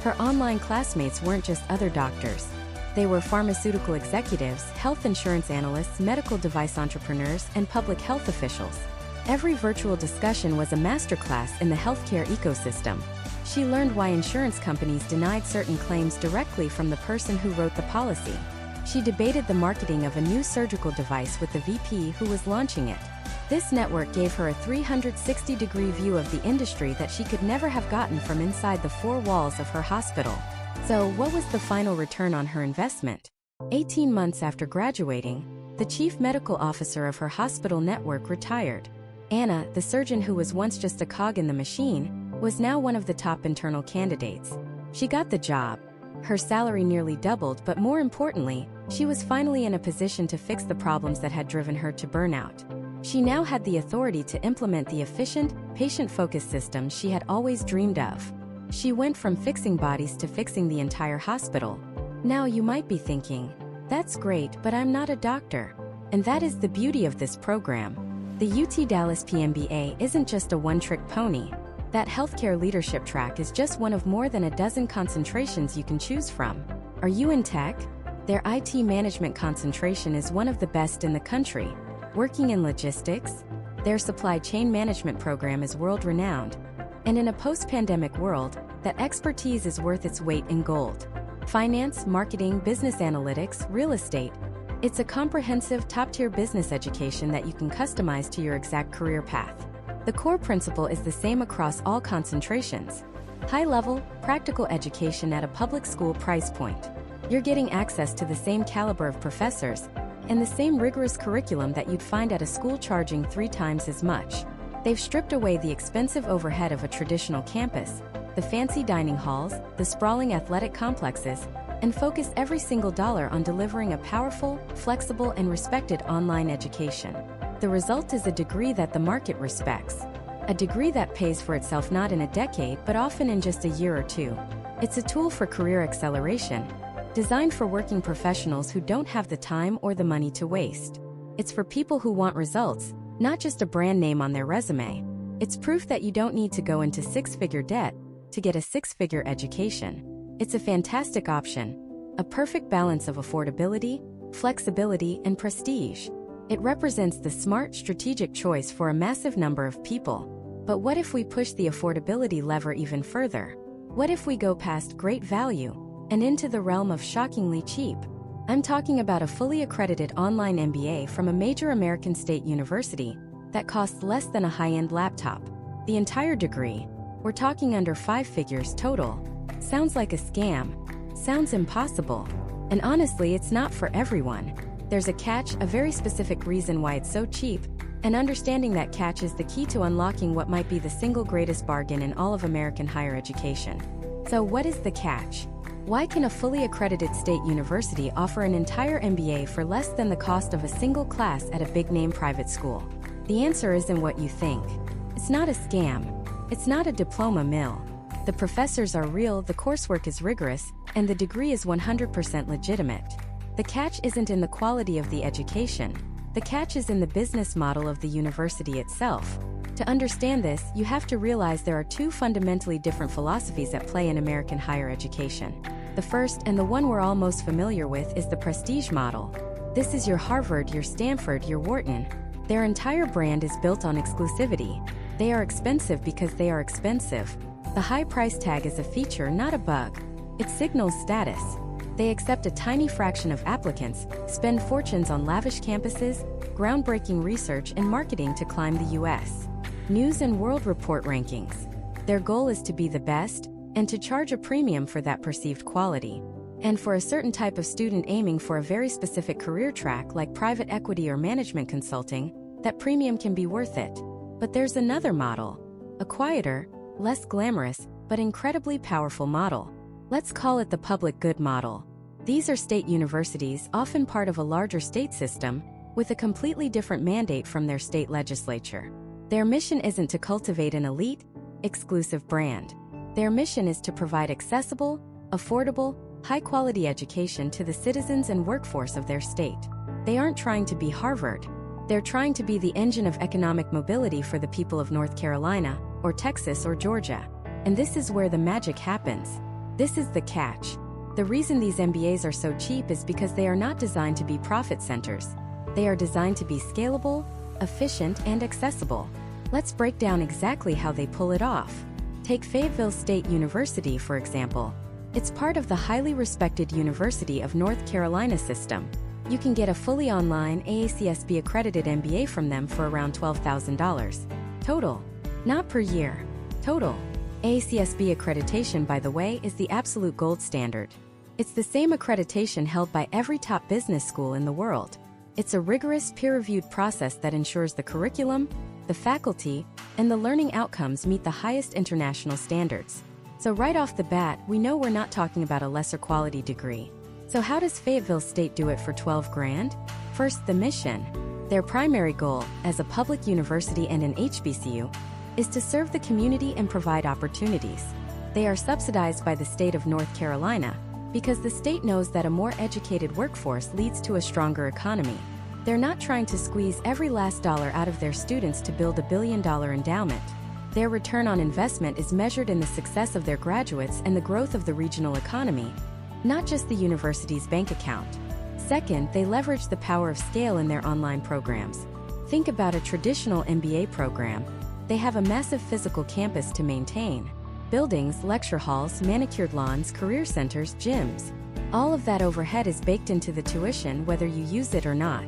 A: Her online classmates weren't just other doctors. They were pharmaceutical executives, health insurance analysts, medical device entrepreneurs, and public health officials. Every virtual discussion was a masterclass in the healthcare ecosystem. She learned why insurance companies denied certain claims directly from the person who wrote the policy. She debated the marketing of a new surgical device with the VP who was launching it. This network gave her a 360-degree view of the industry that she could never have gotten from inside the four walls of her hospital. So, what was the final return on her investment? 18 months after graduating, the chief medical officer of her hospital network retired. Anna, the surgeon who was once just a cog in the machine, was now one of the top internal candidates. She got the job. Her salary nearly doubled, but more importantly, she was finally in a position to fix the problems that had driven her to burnout. She now had the authority to implement the efficient, patient-focused system she had always dreamed of. She went from fixing bodies to fixing the entire hospital. Now you might be thinking, that's great, but I'm not a doctor. And that is the beauty of this program. The UT Dallas PMBA isn't just a one-trick pony. That healthcare leadership track is just one of more than a dozen concentrations you can choose from. Are you in tech? Their IT management concentration is one of the best in the country. Working in logistics? Their supply chain management program is world-renowned. And in a post-pandemic world, that expertise is worth its weight in gold. Finance, marketing, business analytics, real estate. It's a comprehensive, top-tier business education that you can customize to your exact career path. The core principle is the same across all concentrations. High-level, practical education at a public school price point. You're getting access to the same caliber of professors and the same rigorous curriculum that you'd find at a school charging 3 times as much. They've stripped away the expensive overhead of a traditional campus, the fancy dining halls, the sprawling athletic complexes, and focused every single dollar on delivering a powerful, flexible, and respected online education. The result is a degree that the market respects. A degree that pays for itself not in a decade, but often in just a year or 2. It's a tool for career acceleration, designed for working professionals who don't have the time or the money to waste. It's for people who want results, not just a brand name on their resume. It's proof that you don't need to go into 6-figure debt to get a six-figure education. It's a fantastic option, a perfect balance of affordability, flexibility, and prestige. It represents the smart, strategic choice for a massive number of people. But what if we push the affordability lever even further? What if we go past great value and into the realm of shockingly cheap? I'm talking about a fully accredited online MBA from a major American state university that costs less than a high-end laptop. The entire degree, we're talking under 5 figures total. Sounds like a scam. Sounds impossible. And honestly, it's not for everyone. There's a catch, a very specific reason why it's so cheap, and understanding that catch is the key to unlocking what might be the single greatest bargain in all of American higher education. So what is the catch? Why can a fully accredited state university offer an entire MBA for less than the cost of a single class at a big-name private school? The answer isn't what you think. It's not a scam. It's not a diploma mill. The professors are real, the coursework is rigorous, and the degree is 100% legitimate. The catch isn't in the quality of the education. The catch is in the business model of the university itself. To understand this, you have to realize there are 2 fundamentally different philosophies at play in American higher education. The first, and the one we're all most familiar with, is the prestige model. This is your Harvard, your Stanford, your Wharton. Their entire brand is built on exclusivity. They are expensive because they are expensive. The high price tag is a feature, not a bug. It signals status. They accept a tiny fraction of applicants, spend fortunes on lavish campuses, groundbreaking research and marketing to climb the US News and World Report rankings. Their goal is to be the best, and to charge a premium for that perceived quality. And for a certain type of student aiming for a very specific career track like private equity or management consulting, that premium can be worth it. But there's another model. A quieter, less glamorous, but incredibly powerful model. Let's call it the public good model. These are state universities, often part of a larger state system, with a completely different mandate from their state legislature. Their mission isn't to cultivate an elite, exclusive brand. Their mission is to provide accessible, affordable, high-quality education to the citizens and workforce of their state. They aren't trying to be Harvard. They're trying to be the engine of economic mobility for the people of North Carolina, or Texas, or Georgia. And this is where the magic happens. This is the catch. The reason these MBAs are so cheap is because they are not designed to be profit centers. They are designed to be scalable, efficient, and accessible. Let's break down exactly how they pull it off. Take Fayetteville State University, for example. It's part of the highly respected University of North Carolina system. You can get a fully online AACSB-accredited MBA from them for around $12,000. Total. Not per year. Total. AACSB accreditation, by the way, is the absolute gold standard. It's the same accreditation held by every top business school in the world. It's a rigorous, peer-reviewed process that ensures the curriculum, the faculty, and the learning outcomes meet the highest international standards. So right off the bat, we know we're not talking about a lesser quality degree. So how does Fayetteville State do it for 12 grand? First, the mission. Their primary goal, as a public university and an HBCU, is to serve the community and provide opportunities. They are subsidized by the state of North Carolina because the state knows that a more educated workforce leads to a stronger economy. They're not trying to squeeze every last dollar out of their students to build $1 billion endowment. Their return on investment is measured in the success of their graduates and the growth of the regional economy, not just the university's bank account. Second, they leverage the power of scale in their online programs. Think about a traditional MBA program. They have a massive physical campus to maintain. Buildings, lecture halls, manicured lawns, career centers, gyms. All of that overhead is baked into the tuition whether you use it or not.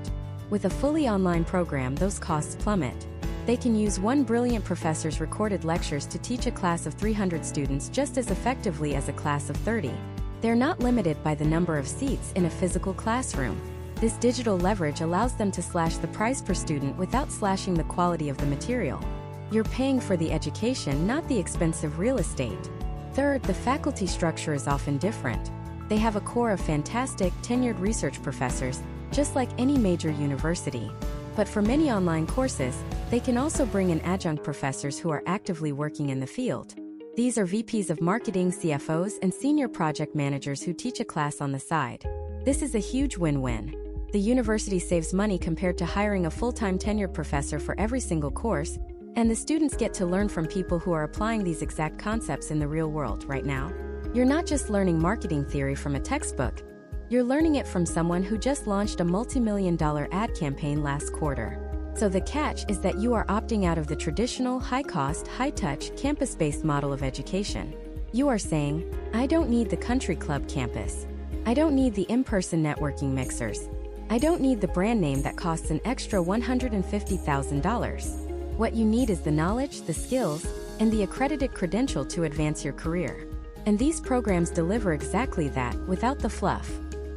A: With a fully online program, those costs plummet. They can use one brilliant professor's recorded lectures to teach a class of 300 students just as effectively as a class of 30. They're not limited by the number of seats in a physical classroom. This digital leverage allows them to slash the price per student without slashing the quality of the material. You're paying for the education, not the expensive real estate. Third, the faculty structure is often different. They have a core of fantastic, tenured research professors, just like any major university. But for many online courses, they can also bring in adjunct professors who are actively working in the field. These are VPs of marketing, CFOs, and senior project managers who teach a class on the side. This is a huge win-win. The university saves money compared to hiring a full-time tenured professor for every single course, And the students get to learn from people who are applying these exact concepts in the real world right now. You're not just learning marketing theory from a textbook. You're learning it from someone who just launched a multi-million-dollar ad campaign last quarter. So the catch is that you are opting out of the traditional, high-cost, high-touch, campus-based model of education. You are saying, I don't need the country club campus. I don't need the in-person networking mixers. I don't need the brand name that costs an extra $150,000. What you need is the knowledge, the skills, and the accredited credential to advance your career. And these programs deliver exactly that, without the fluff.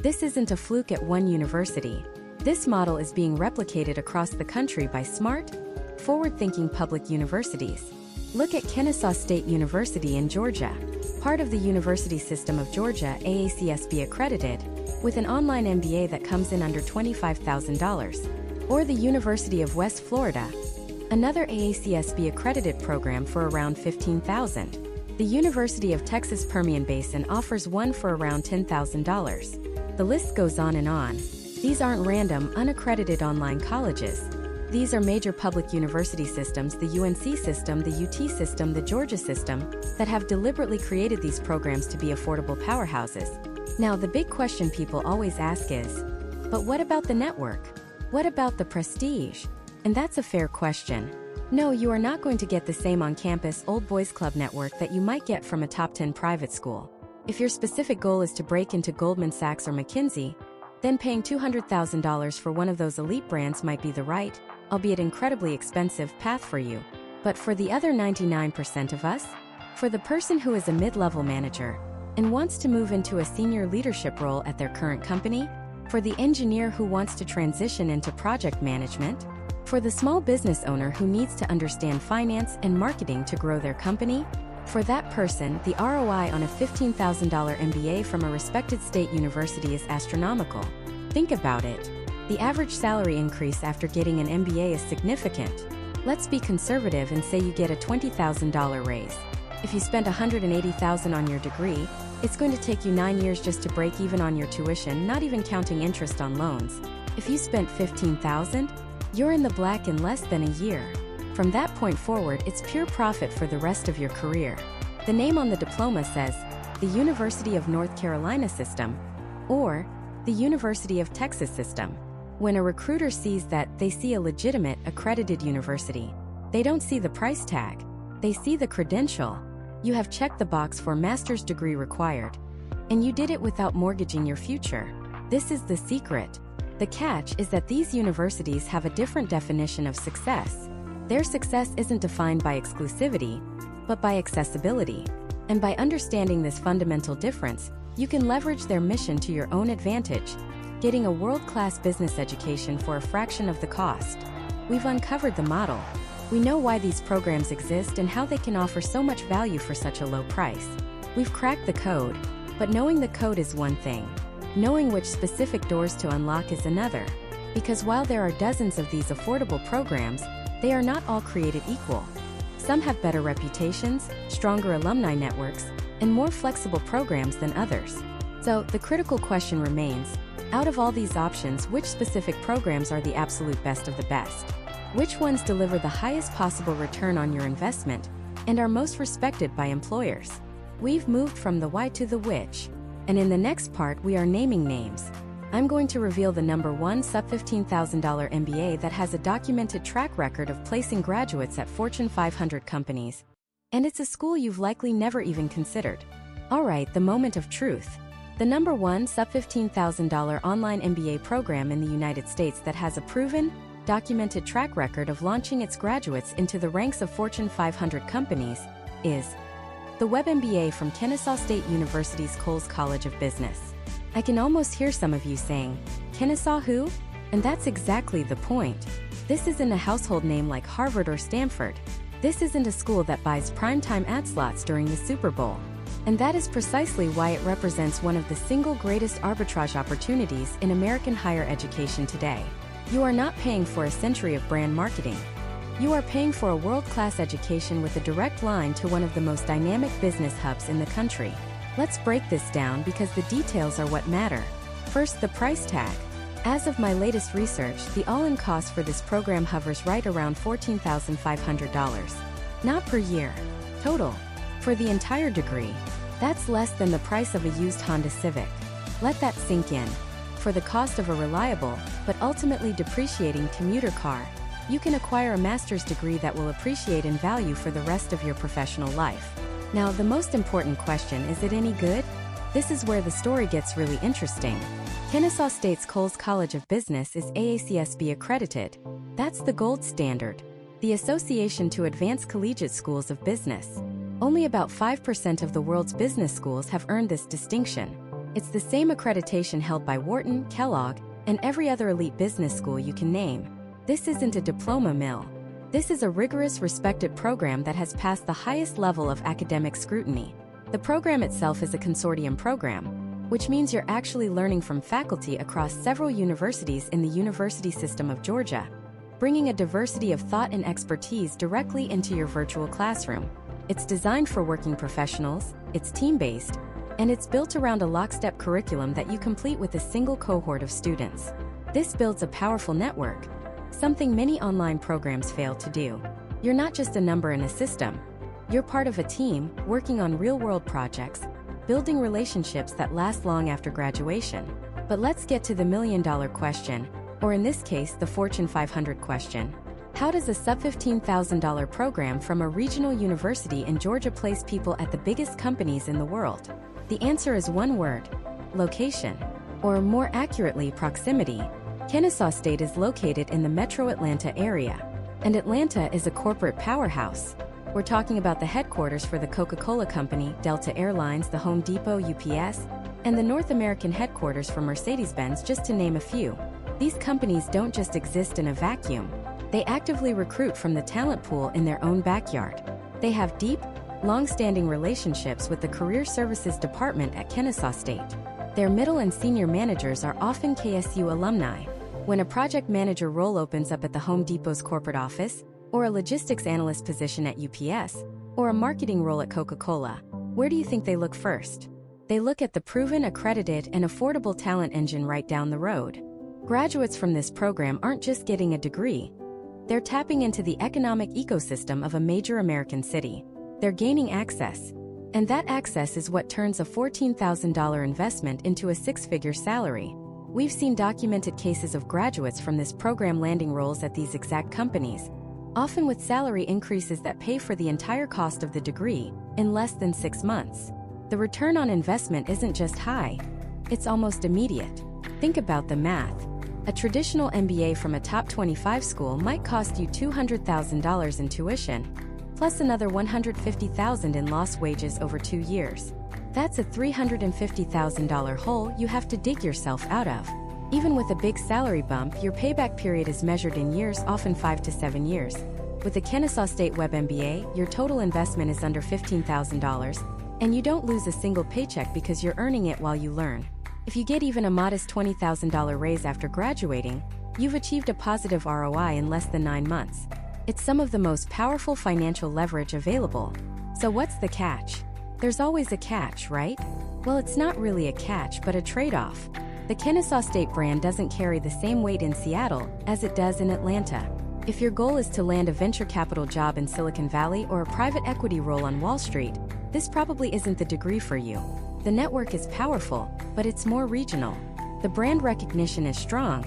A: This isn't a fluke at one university. This model is being replicated across the country by smart, forward-thinking public universities. Look at Kennesaw State University in Georgia, part of the University System of Georgia, AACSB-accredited, with an online MBA that comes in under $25,000. Or the University of West Florida, another AACSB-accredited program for around $15,000. The University of Texas Permian Basin offers one for around $10,000. The list goes on and on. These aren't random, unaccredited online colleges. These are major public university systems, the UNC system, the UT system, the Georgia system, that have deliberately created these programs to be affordable powerhouses. Now, the big question people always ask is, but what about the network? What about the prestige? And that's a fair question. No, you are not going to get the same on-campus old boys club network that you might get from a top 10 private school. If your specific goal is to break into Goldman Sachs or McKinsey, then paying $200,000 for one of those elite brands might be the right, albeit incredibly expensive, path for you. But for the other 99% of us, for the person who is a mid-level manager and wants to move into a senior leadership role at their current company, for the engineer who wants to transition into project management, for the small business owner who needs to understand finance and marketing to grow their company, for that person, the ROI on a $15,000 MBA from a respected state university is astronomical. Think about it. The average salary increase after getting an MBA is significant. Let's be conservative and say you get a $20,000 raise. If you spend $180,000 on your degree, it's going to take you 9 years just to break even on your tuition, not even counting interest on loans. If you spent $15,000, you're in the black in less than a year. From that point forward, it's pure profit for the rest of your career. The name on the diploma says, the University of North Carolina System, or the University of Texas System. When a recruiter sees that, they see a legitimate, accredited university. They don't see the price tag. They see the credential. You have checked the box for master's degree required. And you did it without mortgaging your future. This is the secret. The catch is that these universities have a different definition of success. Their success isn't defined by exclusivity, but by accessibility. And by understanding this fundamental difference, you can leverage their mission to your own advantage, getting a world-class business education for a fraction of the cost. We've uncovered the model. We know why these programs exist and how they can offer so much value for such a low price. We've cracked the code, but knowing the code is one thing. Knowing which specific doors to unlock is another. Because while there are dozens of these affordable programs, they are not all created equal. Some have better reputations, stronger alumni networks, and more flexible programs than others. So, the critical question remains, out of all these options, which specific programs are the absolute best of the best? Which ones deliver the highest possible return on your investment and are most respected by employers? We've moved from the why to the which. And in the next part, we are naming names. I'm going to reveal the number one sub-$15,000 MBA that has a documented track record of placing graduates at Fortune 500 companies. And it's a school you've likely never even considered. All right, the moment of truth. The number one sub-$15,000 online MBA program in the United States that has a proven, documented track record of launching its graduates into the ranks of Fortune 500 companies is the Web MBA from Kennesaw State University's Coles College of Business. I can almost hear some of you saying, Kennesaw who? And that's exactly the point. This isn't a household name like Harvard or Stanford. This isn't a school that buys primetime ad slots during the Super Bowl. And that is precisely why it represents one of the single greatest arbitrage opportunities in American higher education today. You are not paying for a century of brand marketing. You are paying for a world-class education with a direct line to one of the most dynamic business hubs in the country. Let's break this down because the details are what matter. First, the price tag. As of my latest research, the all-in cost for this program hovers right around $14,500. Not per year. Total. For the entire degree. That's less than the price of a used Honda Civic. Let that sink in. For the cost of a reliable, but ultimately depreciating commuter car, you can acquire a master's degree that will appreciate in value for the rest of your professional life. Now, the most important question, is it any good? This is where the story gets really interesting. Kennesaw State's Coles College of Business is AACSB-accredited. That's the gold standard. The Association to Advance Collegiate Schools of Business. Only about 5% of the world's business schools have earned this distinction. It's the same accreditation held by Wharton, Kellogg, and every other elite business school you can name. This isn't a diploma mill. This is a rigorous, respected program that has passed the highest level of academic scrutiny. The program itself is a consortium program, which means you're actually learning from faculty across several universities in the University System of Georgia, bringing a diversity of thought and expertise directly into your virtual classroom. It's designed for working professionals, it's team-based, and it's built around a lockstep curriculum that you complete with a single cohort of students. This builds a powerful network, something many online programs fail to do. You're not just a number in a system. You're part of a team, working on real-world projects, building relationships that last long after graduation. But let's get to the million-dollar question, or in this case, the Fortune 500 question. How does a sub-$15,000 program from a regional university in Georgia place people at the biggest companies in the world? The answer is one word: location. Or more accurately, proximity. Kennesaw State is located in the metro Atlanta area. And Atlanta is a corporate powerhouse. We're talking about the headquarters for the Coca-Cola Company, Delta Airlines, the Home Depot, UPS, and the North American headquarters for Mercedes-Benz, just to name a few. These companies don't just exist in a vacuum. They actively recruit from the talent pool in their own backyard. They have deep, long-standing relationships with the Career Services Department at Kennesaw State. Their middle and senior managers are often KSU alumni. When a project manager role opens up at the Home Depot's corporate office, or a logistics analyst position at UPS, or a marketing role at Coca-Cola, where do you think they look first? They look at the proven, accredited, and affordable talent engine right down the road. Graduates from this program aren't just getting a degree. They're tapping into the economic ecosystem of a major American city. They're gaining access. And that access is what turns a $14,000 investment into a six-figure salary. We've seen documented cases of graduates from this program landing roles at these exact companies, often with salary increases that pay for the entire cost of the degree in less than 6 months. The return on investment isn't just high, it's almost immediate. Think about the math. A traditional MBA from a top 25 school might cost you $200,000 in tuition, plus another $150,000 in lost wages over 2 years. That's a $350,000 hole you have to dig yourself out of. Even with a big salary bump, your payback period is measured in years, often 5 to 7 years. With the Kennesaw State Web MBA, your total investment is under $15,000, and you don't lose a single paycheck because you're earning it while you learn. If you get even a modest $20,000 raise after graduating, you've achieved a positive ROI in less than 9 months. It's some of the most powerful financial leverage available. So what's the catch? There's always a catch, right? Well, it's not really a catch, but a trade-off. The Kennesaw State brand doesn't carry the same weight in Seattle as it does in Atlanta. If your goal is to land a venture capital job in Silicon Valley or a private equity role on Wall Street, this probably isn't the degree for you. The network is powerful, but it's more regional. The brand recognition is strong,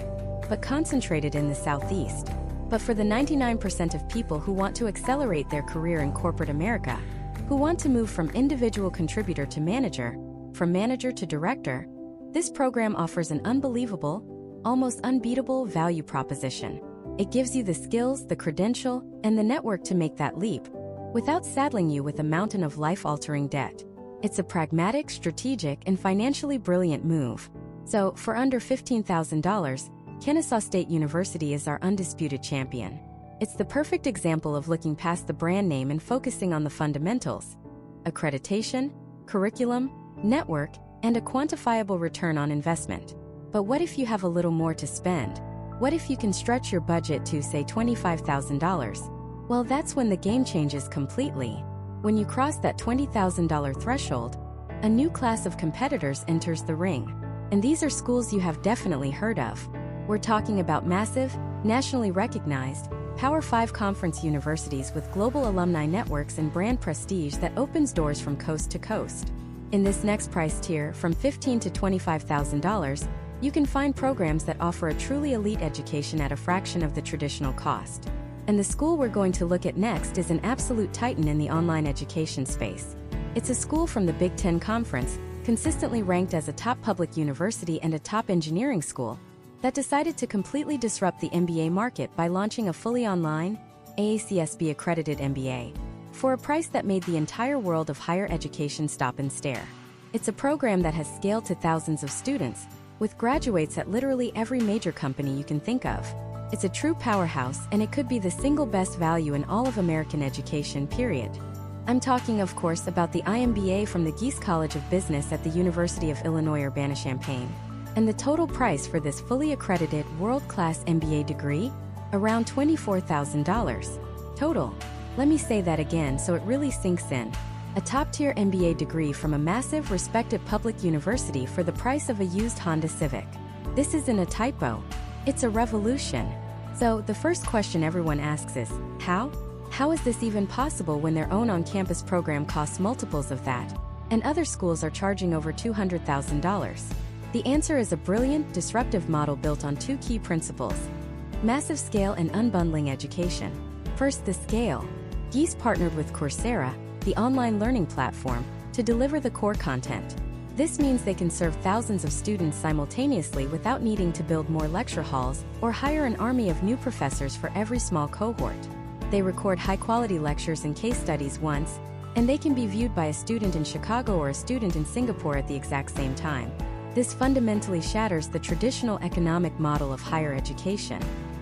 A: but concentrated in the Southeast. But for the 99% of people who want to accelerate their career in corporate America, who want to move from individual contributor to manager, from manager to director, this program offers an unbelievable, almost unbeatable value proposition. It gives you the skills, the credential, and the network to make that leap, without saddling you with a mountain of life-altering debt. It's a pragmatic, strategic, and financially brilliant move. So, for under $15,000, Kennesaw State University is our undisputed champion. It's the perfect example of looking past the brand name and focusing on the fundamentals: accreditation, curriculum, network, and a quantifiable return on investment. But what if you have a little more to spend? What if you can stretch your budget to, say, $25,000? Well, that's when the game changes completely. When you cross that $20,000 threshold, a new class of competitors enters the ring. And these are schools you have definitely heard of. We're talking about massive, nationally recognized, Power 5 conference universities with global alumni networks and brand prestige that opens doors from coast to coast. In this next price tier, from $15,000 to $25,000, you can find programs that offer a truly elite education at a fraction of the traditional cost. And the school we're going to look at next is an absolute titan in the online education space. It's a school from the Big Ten Conference, consistently ranked as a top public university and a top engineering school, that decided to completely disrupt the MBA market by launching a fully online, AACSB-accredited MBA, for a price that made the entire world of higher education stop and stare. It's a program that has scaled to thousands of students, with graduates at literally every major company you can think of. It's a true powerhouse, and it could be the single best value in all of American education, period. I'm talking, of course, about the IMBA from the Geese College of Business at the University of Illinois Urbana-Champaign. And the total price for this fully accredited, world-class MBA degree? Around $24,000. Total. Let me say that again so it really sinks in. A top-tier MBA degree from a massive, respected public university for the price of a used Honda Civic. This isn't a typo. It's a revolution. So, the first question everyone asks is, how? How is this even possible when their own on-campus program costs multiples of that, and other schools are charging over $200,000? The answer is a brilliant, disruptive model built on two key principles: massive scale and unbundling education. First, the scale. Geese partnered with Coursera, the online learning platform, to deliver the core content. This means they can serve thousands of students simultaneously without needing to build more lecture halls or hire an army of new professors for every small cohort. They record high-quality lectures and case studies once, and they can be viewed by a student in Chicago or a student in Singapore at the exact same time. This fundamentally shatters the traditional economic model of higher education.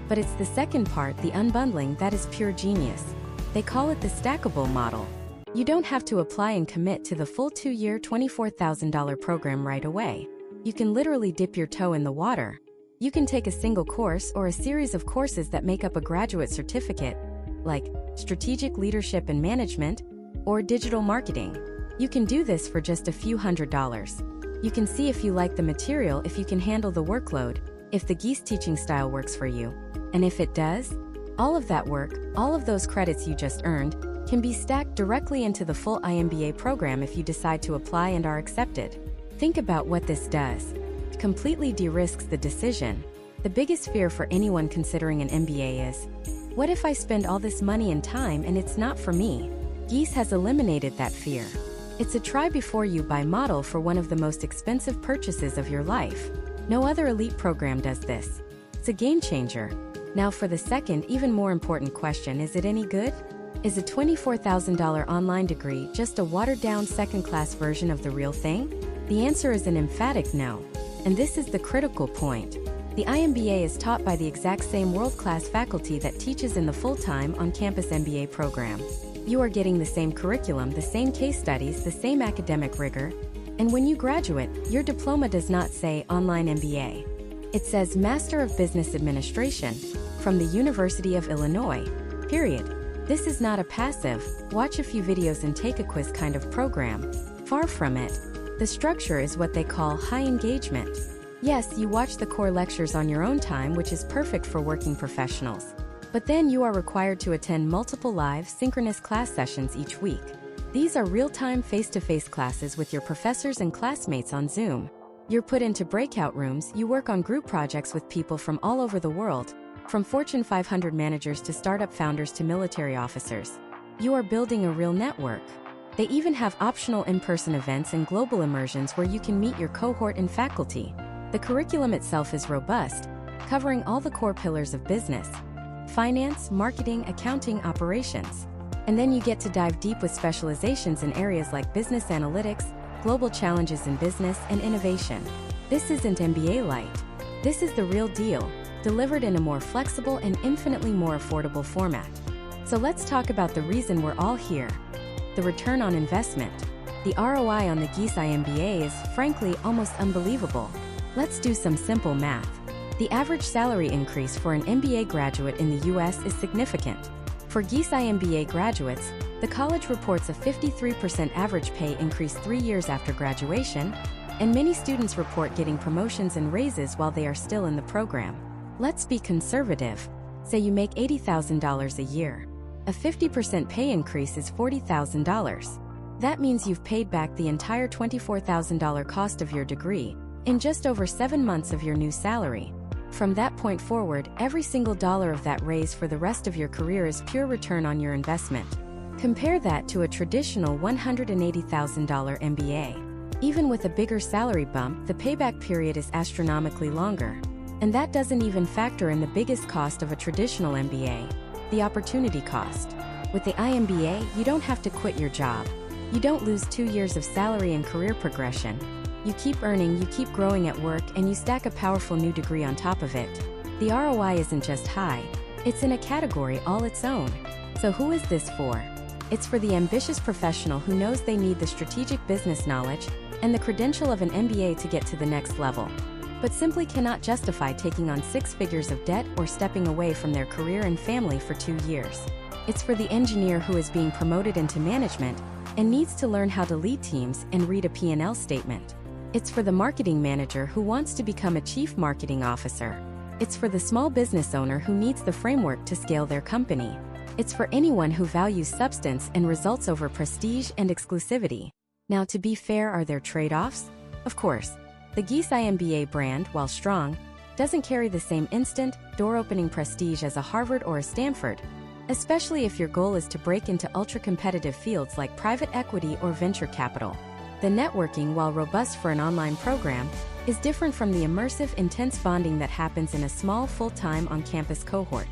A: But it's the second part, the unbundling, that is pure genius. They call it the stackable model. You don't have to apply and commit to the full 2-year, $24,000 program right away. You can literally dip your toe in the water. You can take a single course or a series of courses that make up a graduate certificate, like strategic leadership and management or digital marketing. You can do this for just a few $100s. You can see if you like the material, if you can handle the workload, if the Geese teaching style works for you. And if it does, all of that work, all of those credits you just earned, can be stacked directly into the full IMBA program if you decide to apply and are accepted. Think about what this does. It completely de-risks the decision. The biggest fear for anyone considering an MBA is, what if I spend all this money and time and it's not for me? Geese has eliminated that fear. It's a try-before-you-buy model for one of the most expensive purchases of your life. No other elite program does this. It's a game changer. Now for the second, even more important question, is it any good? Is a $24,000 online degree just a watered-down second-class version of the real thing? The answer is an emphatic no. And this is the critical point. The IMBA is taught by the exact same world-class faculty that teaches in the full-time on-campus MBA program. You are getting the same curriculum, the same case studies, the same academic rigor, and when you graduate, your diploma does not say Online MBA. It says Master of Business Administration from the University of Illinois, period. This is not a passive, watch a few videos and take a quiz kind of program. Far from it. The structure is what they call high engagement. Yes, you watch the core lectures on your own time, which is perfect for working professionals. But then you are required to attend multiple live, synchronous class sessions each week. These are real-time, face-to-face classes with your professors and classmates on Zoom. You're put into breakout rooms, you work on group projects with people from all over the world, from Fortune 500 managers to startup founders to military officers. You are building a real network. They even have optional in-person events and global immersions where you can meet your cohort and faculty. The curriculum itself is robust, covering all the core pillars of business: finance, marketing, accounting, operations. And then you get to dive deep with specializations in areas like business analytics, global challenges in business, and innovation. This isn't MBA light. This is the real deal, delivered in a more flexible and infinitely more affordable format. So let's talk about the reason we're all here. The return on investment. The ROI on the Geese IMBA is, frankly, almost unbelievable. Let's do some simple math. The average salary increase for an MBA graduate in the US is significant. For Geese IMBA graduates, the college reports a 53% average pay increase 3 years after graduation, and many students report getting promotions and raises while they are still in the program. Let's be conservative. Say you make $80,000 a year. A 50% pay increase is $40,000. That means you've paid back the entire $24,000 cost of your degree in just over 7 months of your new salary. From that point forward, every single dollar of that raise for the rest of your career is pure return on your investment. Compare that to a traditional $180,000 MBA. Even with a bigger salary bump, the payback period is astronomically longer. And that doesn't even factor in the biggest cost of a traditional MBA, the opportunity cost. With the IMBA, you don't have to quit your job. You don't lose 2 years of salary and career progression. You keep earning, you keep growing at work, and you stack a powerful new degree on top of it. The ROI isn't just high, it's in a category all its own. So who is this for? It's for the ambitious professional who knows they need the strategic business knowledge and the credential of an MBA to get to the next level, but simply cannot justify taking on 6 figures of debt or stepping away from their career and family for 2 years. It's for the engineer who is being promoted into management and needs to learn how to lead teams and read a P&L statement. It's for the marketing manager who wants to become a chief marketing officer. It's for the small business owner who needs the framework to scale their company. It's for anyone who values substance and results over prestige and exclusivity. Now, to be fair, are there trade-offs? Of course. The Geese IMBA brand, while strong, doesn't carry the same instant, door-opening prestige as a Harvard or a Stanford, especially if your goal is to break into ultra-competitive fields like private equity or venture capital. The networking, while robust for an online program, is different from the immersive, intense bonding that happens in a small, full-time, on-campus cohort.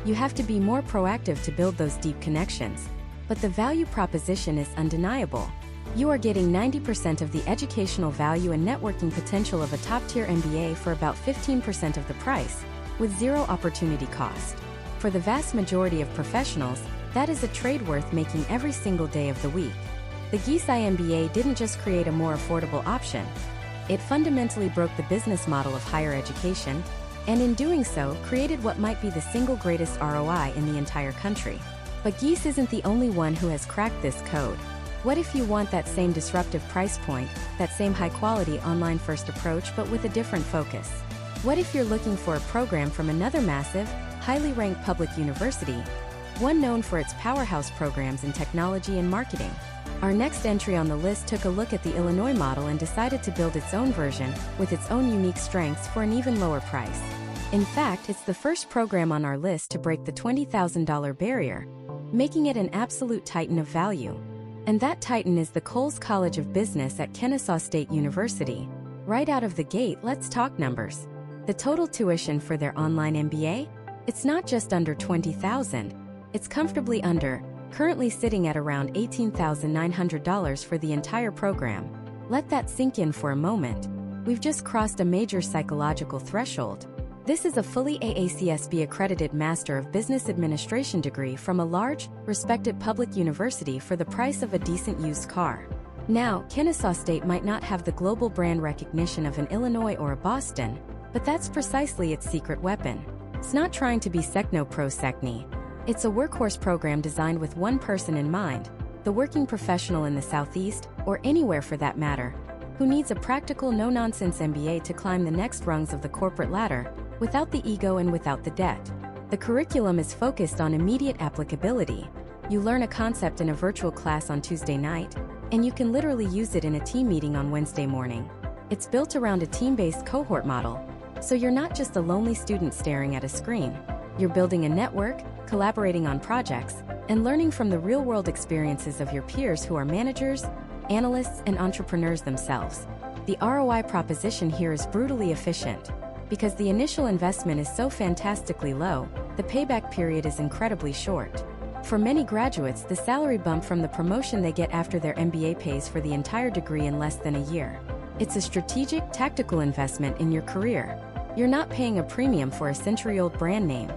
A: You have to be more proactive to build those deep connections, but the value proposition is undeniable. You are getting 90% of the educational value and networking potential of a top-tier MBA for about 15% of the price, with zero opportunity cost. For the vast majority of professionals, that is a trade worth making every single day of the week. The Geese IMBA didn't just create a more affordable option. It fundamentally broke the business model of higher education, and in doing so, created what might be the single greatest ROI in the entire country. But Geese isn't the only one who has cracked this code. What if you want that same disruptive price point, that same high-quality online-first approach but with a different focus? What if you're looking for a program from another massive, highly ranked public university, one known for its powerhouse programs in technology and marketing? Our next entry on the list took a look at the Illinois model and decided to build its own version with its own unique strengths for an even lower price. In fact, it's the first program on our list to break the $20,000 barrier, making it an absolute titan of value. And that titan is the Coles College of Business at Kennesaw State University. Right out of the gate, let's talk numbers. The total tuition for their online MBA? It's not just under $20,000, it's comfortably under, currently sitting at around $18,900 for the entire program. Let that sink in for a moment. We've just crossed a major psychological threshold. This is a fully AACSB-accredited Master of Business Administration degree from a large, respected public university for the price of a decent used car. Now, Kennesaw State might not have the global brand recognition of an Illinois or a Boston, but that's precisely its secret weapon. It's not trying to be secno-pro-secni. It's a workhorse program designed with one person in mind, the working professional in the Southeast, or anywhere for that matter, who needs a practical, no-nonsense MBA to climb the next rungs of the corporate ladder, without the ego and without the debt. The curriculum is focused on immediate applicability. You learn a concept in a virtual class on Tuesday night, and you can literally use it in a team meeting on Wednesday morning. It's built around a team-based cohort model, so you're not just a lonely student staring at a screen. You're building a network, collaborating on projects, and learning from the real-world experiences of your peers who are managers, analysts, and entrepreneurs themselves. The ROI proposition here is brutally efficient. Because the initial investment is so fantastically low, the payback period is incredibly short. For many graduates, the salary bump from the promotion they get after their MBA pays for the entire degree in less than a year. It's a strategic, tactical investment in your career. You're not paying a premium for a century-old brand name.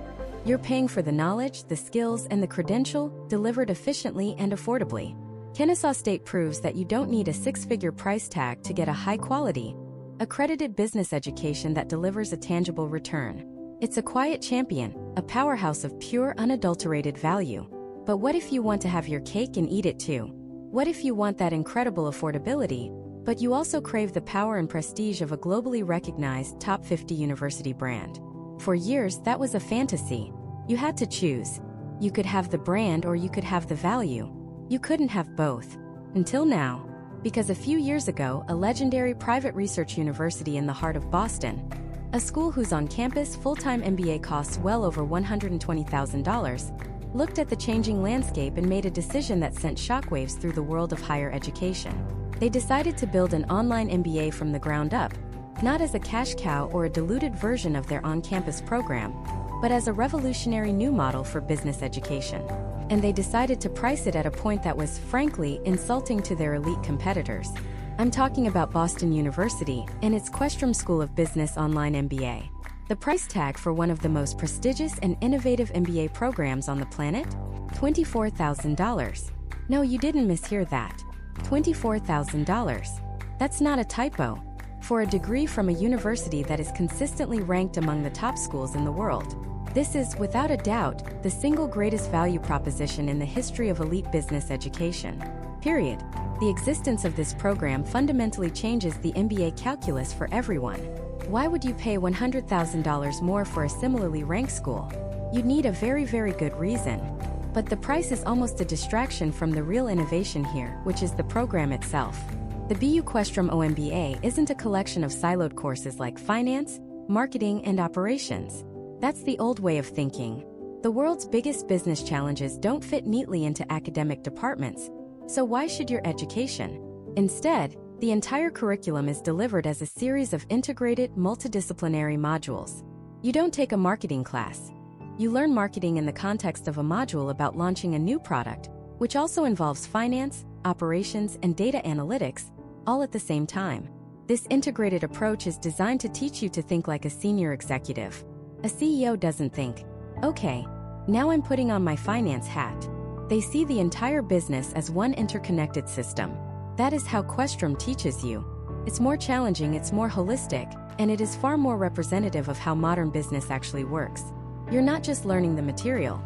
A: You're paying for the knowledge, the skills, and the credential, delivered efficiently and affordably. Kennesaw State proves that you don't need a 6-figure price tag to get a high-quality, accredited business education that delivers a tangible return. It's a quiet champion, a powerhouse of pure, unadulterated value. But what if you want to have your cake and eat it too? What if you want that incredible affordability, but you also crave the power and prestige of a globally recognized top 50 university brand? For years, that was a fantasy. You had to choose. You could have the brand or you could have the value. You couldn't have both. Until now. Because a few years ago, a legendary private research university in the heart of Boston, a school whose on-campus full-time MBA costs well over $120,000, looked at the changing landscape and made a decision that sent shockwaves through the world of higher education. They decided to build an online MBA from the ground up, not as a cash cow or a diluted version of their on-campus program, but as a revolutionary new model for business education. And they decided to price it at a point that was, frankly, insulting to their elite competitors. I'm talking about Boston University and its Questrom School of Business Online MBA. The price tag for one of the most prestigious and innovative MBA programs on the planet? $24,000. No, you didn't mishear that. $24,000. That's not a typo. For a degree from a university that is consistently ranked among the top schools in the world. This is, without a doubt, the single greatest value proposition in the history of elite business education. Period. The existence of this program fundamentally changes the MBA calculus for everyone. Why would you pay $100,000 more for a similarly ranked school? You'd need a very, very good reason. But the price is almost a distraction from the real innovation here, which is the program itself. The BU Questrom OMBA isn't a collection of siloed courses like finance, marketing, and operations. That's the old way of thinking. The world's biggest business challenges don't fit neatly into academic departments, so why should your education? Instead, the entire curriculum is delivered as a series of integrated, multidisciplinary modules. You don't take a marketing class. You learn marketing in the context of a module about launching a new product, which also involves finance, operations, and data analytics, all at the same time. This integrated approach is designed to teach you to think like a senior executive. A CEO doesn't think, okay, now I'm putting on my finance hat. They see the entire business as one interconnected system. That is how Questrom teaches you. It's more challenging, it's more holistic, and it is far more representative of how modern business actually works. You're not just learning the material.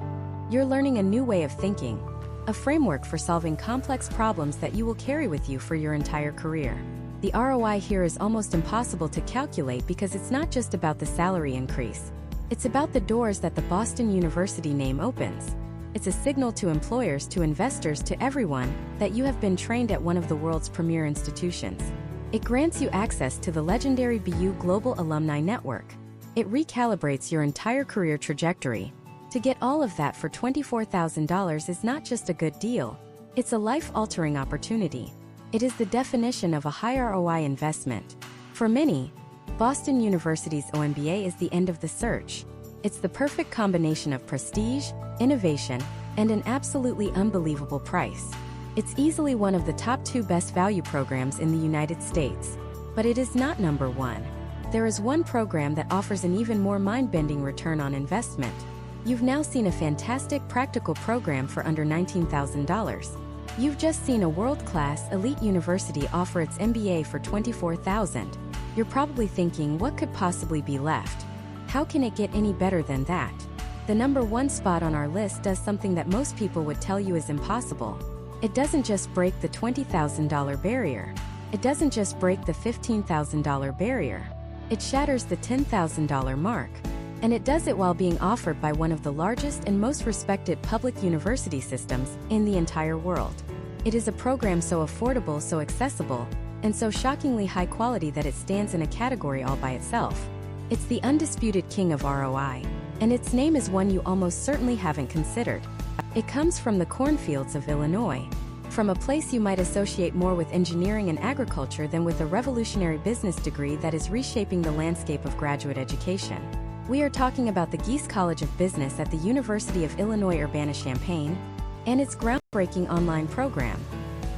A: You're learning a new way of thinking, a framework for solving complex problems that you will carry with you for your entire career. The ROI here is almost impossible to calculate because it's not just about the salary increase. It's about the doors that the Boston University name opens. It's a signal to employers, to investors, to everyone, that you have been trained at one of the world's premier institutions. It grants you access to the legendary BU Global Alumni Network. It recalibrates your entire career trajectory. To get all of that for $24,000 is not just a good deal. It's a life-altering opportunity. It is the definition of a high ROI investment. For many, Boston University's OMBA is the end of the search. It's the perfect combination of prestige, innovation, and an absolutely unbelievable price. It's easily one of the top 2 best value programs in the United States. But it is not number 1. There is one program that offers an even more mind-bending return on investment. You've now seen a fantastic practical program for under $19,000. You've just seen a world-class elite university offer its MBA for $24,000. You're probably thinking, what could possibly be left? How can it get any better than that? The number 1 spot on our list does something that most people would tell you is impossible. It doesn't just break the $20,000 barrier. It doesn't just break the $15,000 barrier. It shatters the $10,000 mark. And it does it while being offered by one of the largest and most respected public university systems in the entire world. It is a program so affordable, so accessible, and so shockingly high quality that it stands in a category all by itself. It's the undisputed king of ROI, and its name is one you almost certainly haven't considered. It comes from the cornfields of Illinois, from a place you might associate more with engineering and agriculture than with a revolutionary business degree that is reshaping the landscape of graduate education. We are talking about the Geese College of Business at the University of Illinois Urbana-Champaign and its groundbreaking online program,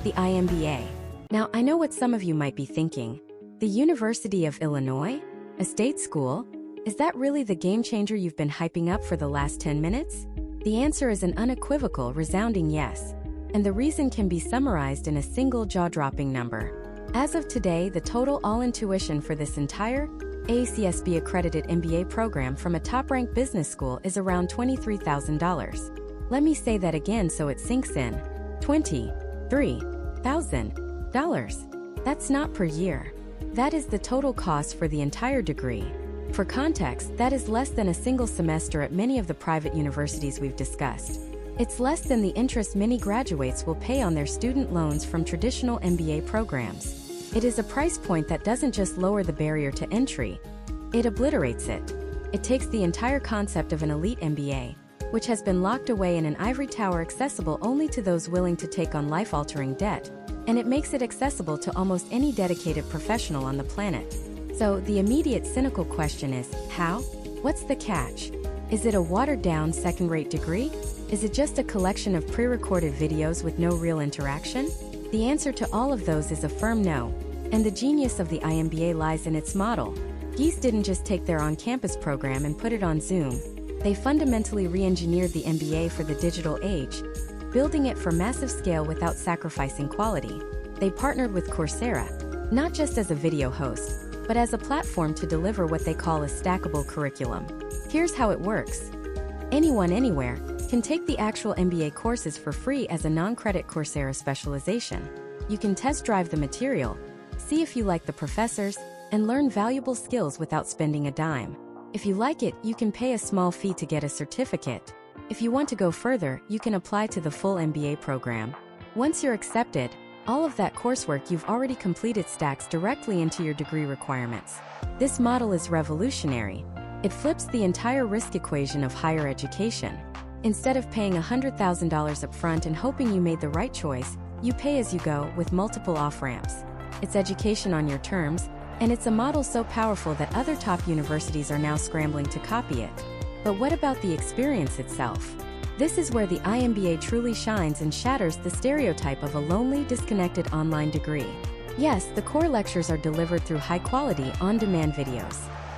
A: the IMBA. Now, I know what some of you might be thinking. The University of Illinois? A state school? Is that really the game changer you've been hyping up for the last 10 minutes? The answer is an unequivocal, resounding yes. And the reason can be summarized in a single jaw-dropping number. As of today, the total all-in tuition for this entire AACSB-accredited MBA program from a top-ranked business school is around $23,000. Let me say that again so it sinks in. $23,000. That's not per year. That is the total cost for the entire degree. For context, that is less than a single semester at many of the private universities we've discussed. It's less than the interest many graduates will pay on their student loans from traditional MBA programs. It is a price point that doesn't just lower the barrier to entry, it obliterates it. It takes the entire concept of an elite MBA, which has been locked away in an ivory tower accessible only to those willing to take on life-altering debt, and it makes it accessible to almost any dedicated professional on the planet. So, the immediate cynical question is, how? What's the catch? Is it a watered-down second-rate degree? Is it just a collection of pre-recorded videos with no real interaction? The answer to all of those is a firm no, and the genius of the iMBA lies in its model. GEIS didn't just take their on-campus program and put it on Zoom. They fundamentally re-engineered the MBA for the digital age, building it for massive scale without sacrificing quality. They partnered with Coursera, not just as a video host, but as a platform to deliver what they call a stackable curriculum. Here's how it works. Anyone, anywhere, can take the actual MBA courses for free as a non-credit Coursera specialization. You can test drive the material, see if you like the professors, and learn valuable skills without spending a dime. If you like it, you can pay a small fee to get a certificate. If you want to go further, you can apply to the full MBA program. Once you're accepted, all of that coursework you've already completed stacks directly into your degree requirements. This model is revolutionary. It flips the entire risk equation of higher education. Instead of paying $100,000 up front and hoping you made the right choice, you pay as you go with multiple off-ramps. It's education on your terms, and it's a model so powerful that other top universities are now scrambling to copy it. But what about the experience itself? This is where the iMBA truly shines and shatters the stereotype of a lonely, disconnected online degree. Yes, the core lectures are delivered through high-quality, on-demand videos.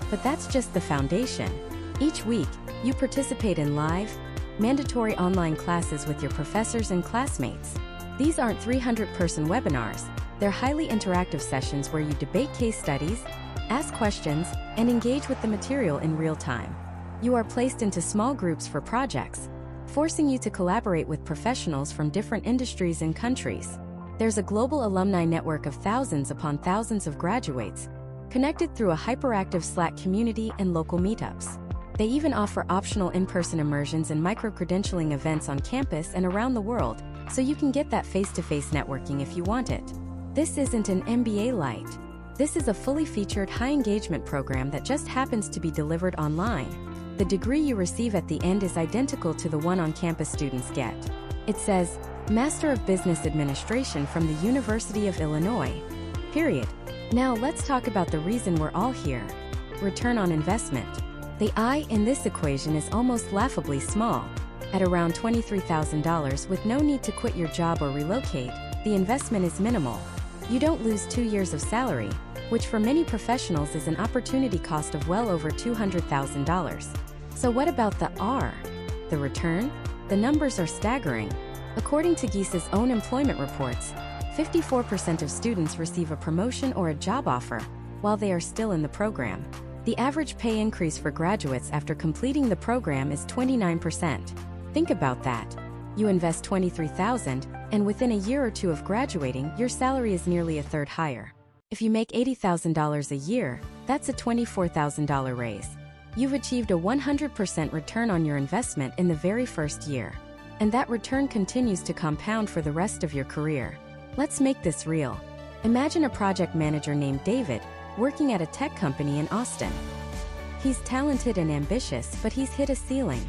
A: But that's just the foundation. Each week, you participate in live, mandatory online classes with your professors and classmates. These aren't 300-person webinars. They're highly interactive sessions where you debate case studies, ask questions, and engage with the material in real time. You are placed into small groups for projects, forcing you to collaborate with professionals from different industries and countries. There's a global alumni network of thousands upon thousands of graduates, connected through a hyperactive Slack community and local meetups. They even offer optional in-person immersions and micro-credentialing events on campus and around the world, so you can get that face-to-face networking if you want it. This isn't an MBA light. This is a fully featured high-engagement program that just happens to be delivered online. The degree you receive at the end is identical to the one on-campus students get. It says, Master of Business Administration from the University of Illinois. Period. Now let's talk about the reason we're all here. Return on investment. The I in this equation is almost laughably small. At around $23,000 with no need to quit your job or relocate, the investment is minimal. You don't lose 2 years of salary, which for many professionals is an opportunity cost of well over $200,000. So what about the R? The return? The numbers are staggering. According to GEIS's own employment reports, 54% of students receive a promotion or a job offer while they are still in the program. The average pay increase for graduates after completing the program is 29%. Think about that. You invest $23,000, and within a year or two of graduating, your salary is nearly a third higher. If you make $80,000 a year, that's a $24,000 raise. You've achieved a 100% return on your investment in the very first year. And that return continues to compound for the rest of your career. Let's make this real. Imagine a project manager named David, working at a tech company in Austin. He's talented and ambitious, but he's hit a ceiling.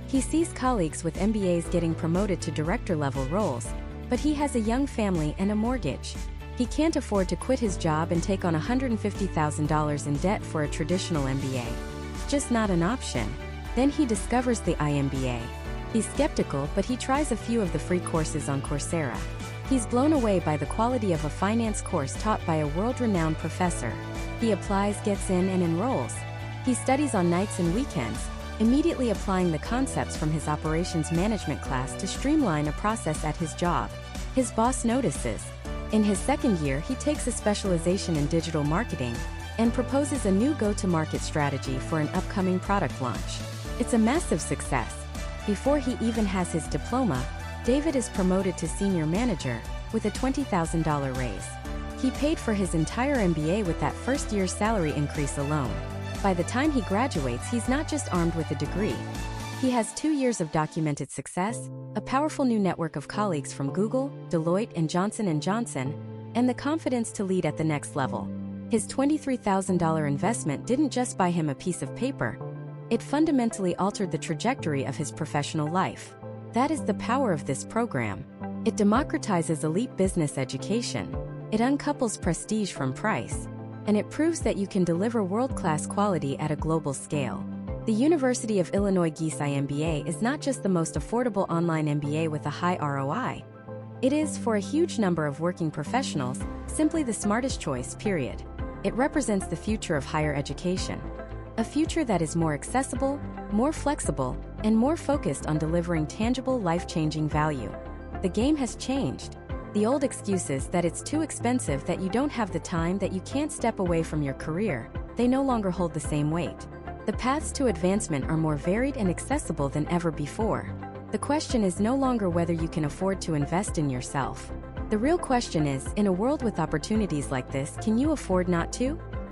A: He sees colleagues with MBAs getting promoted to director-level roles, but he has a young family and a mortgage. He can't afford to quit his job and take on $150,000 in debt for a traditional MBA. Just not an option. Then he discovers the iMBA. He's skeptical, but he tries a few of the free courses on Coursera. He's blown away by the quality of a finance course taught by a world-renowned professor. He applies, gets in, and enrolls. He studies on nights and weekends, immediately applying the concepts from his operations management class to streamline a process at his job. His boss notices. In his second year, he takes a specialization in digital marketing and proposes a new go-to-market strategy for an upcoming product launch. It's a massive success. Before he even has his diploma, David is promoted to senior manager with a $20,000 raise. He paid for his entire MBA with that first year's salary increase alone. By the time he graduates, he's not just armed with a degree. He has 2 years of documented success, a powerful new network of colleagues from Google, Deloitte, and Johnson & Johnson, and the confidence to lead at the next level. His $23,000 investment didn't just buy him a piece of paper. It fundamentally altered the trajectory of his professional life. That is the power of this program. It democratizes elite business education. It uncouples prestige from price. And it proves that you can deliver world-class quality at a global scale. The University of Illinois GSI MBA is not just the most affordable online MBA with a high ROI. It is, for a huge number of working professionals, simply the smartest choice, period. It represents the future of higher education. A future that is more accessible, more flexible, and more focused on delivering tangible, life-changing value. The game has changed. The old excuses that it's too expensive, that you don't have the time, that you can't step away from your career, they no longer hold the same weight. The paths to advancement are more varied and accessible than ever before. The question is no longer whether you can afford to invest in yourself. The real question is, in a world with opportunities like this, can you afford not to?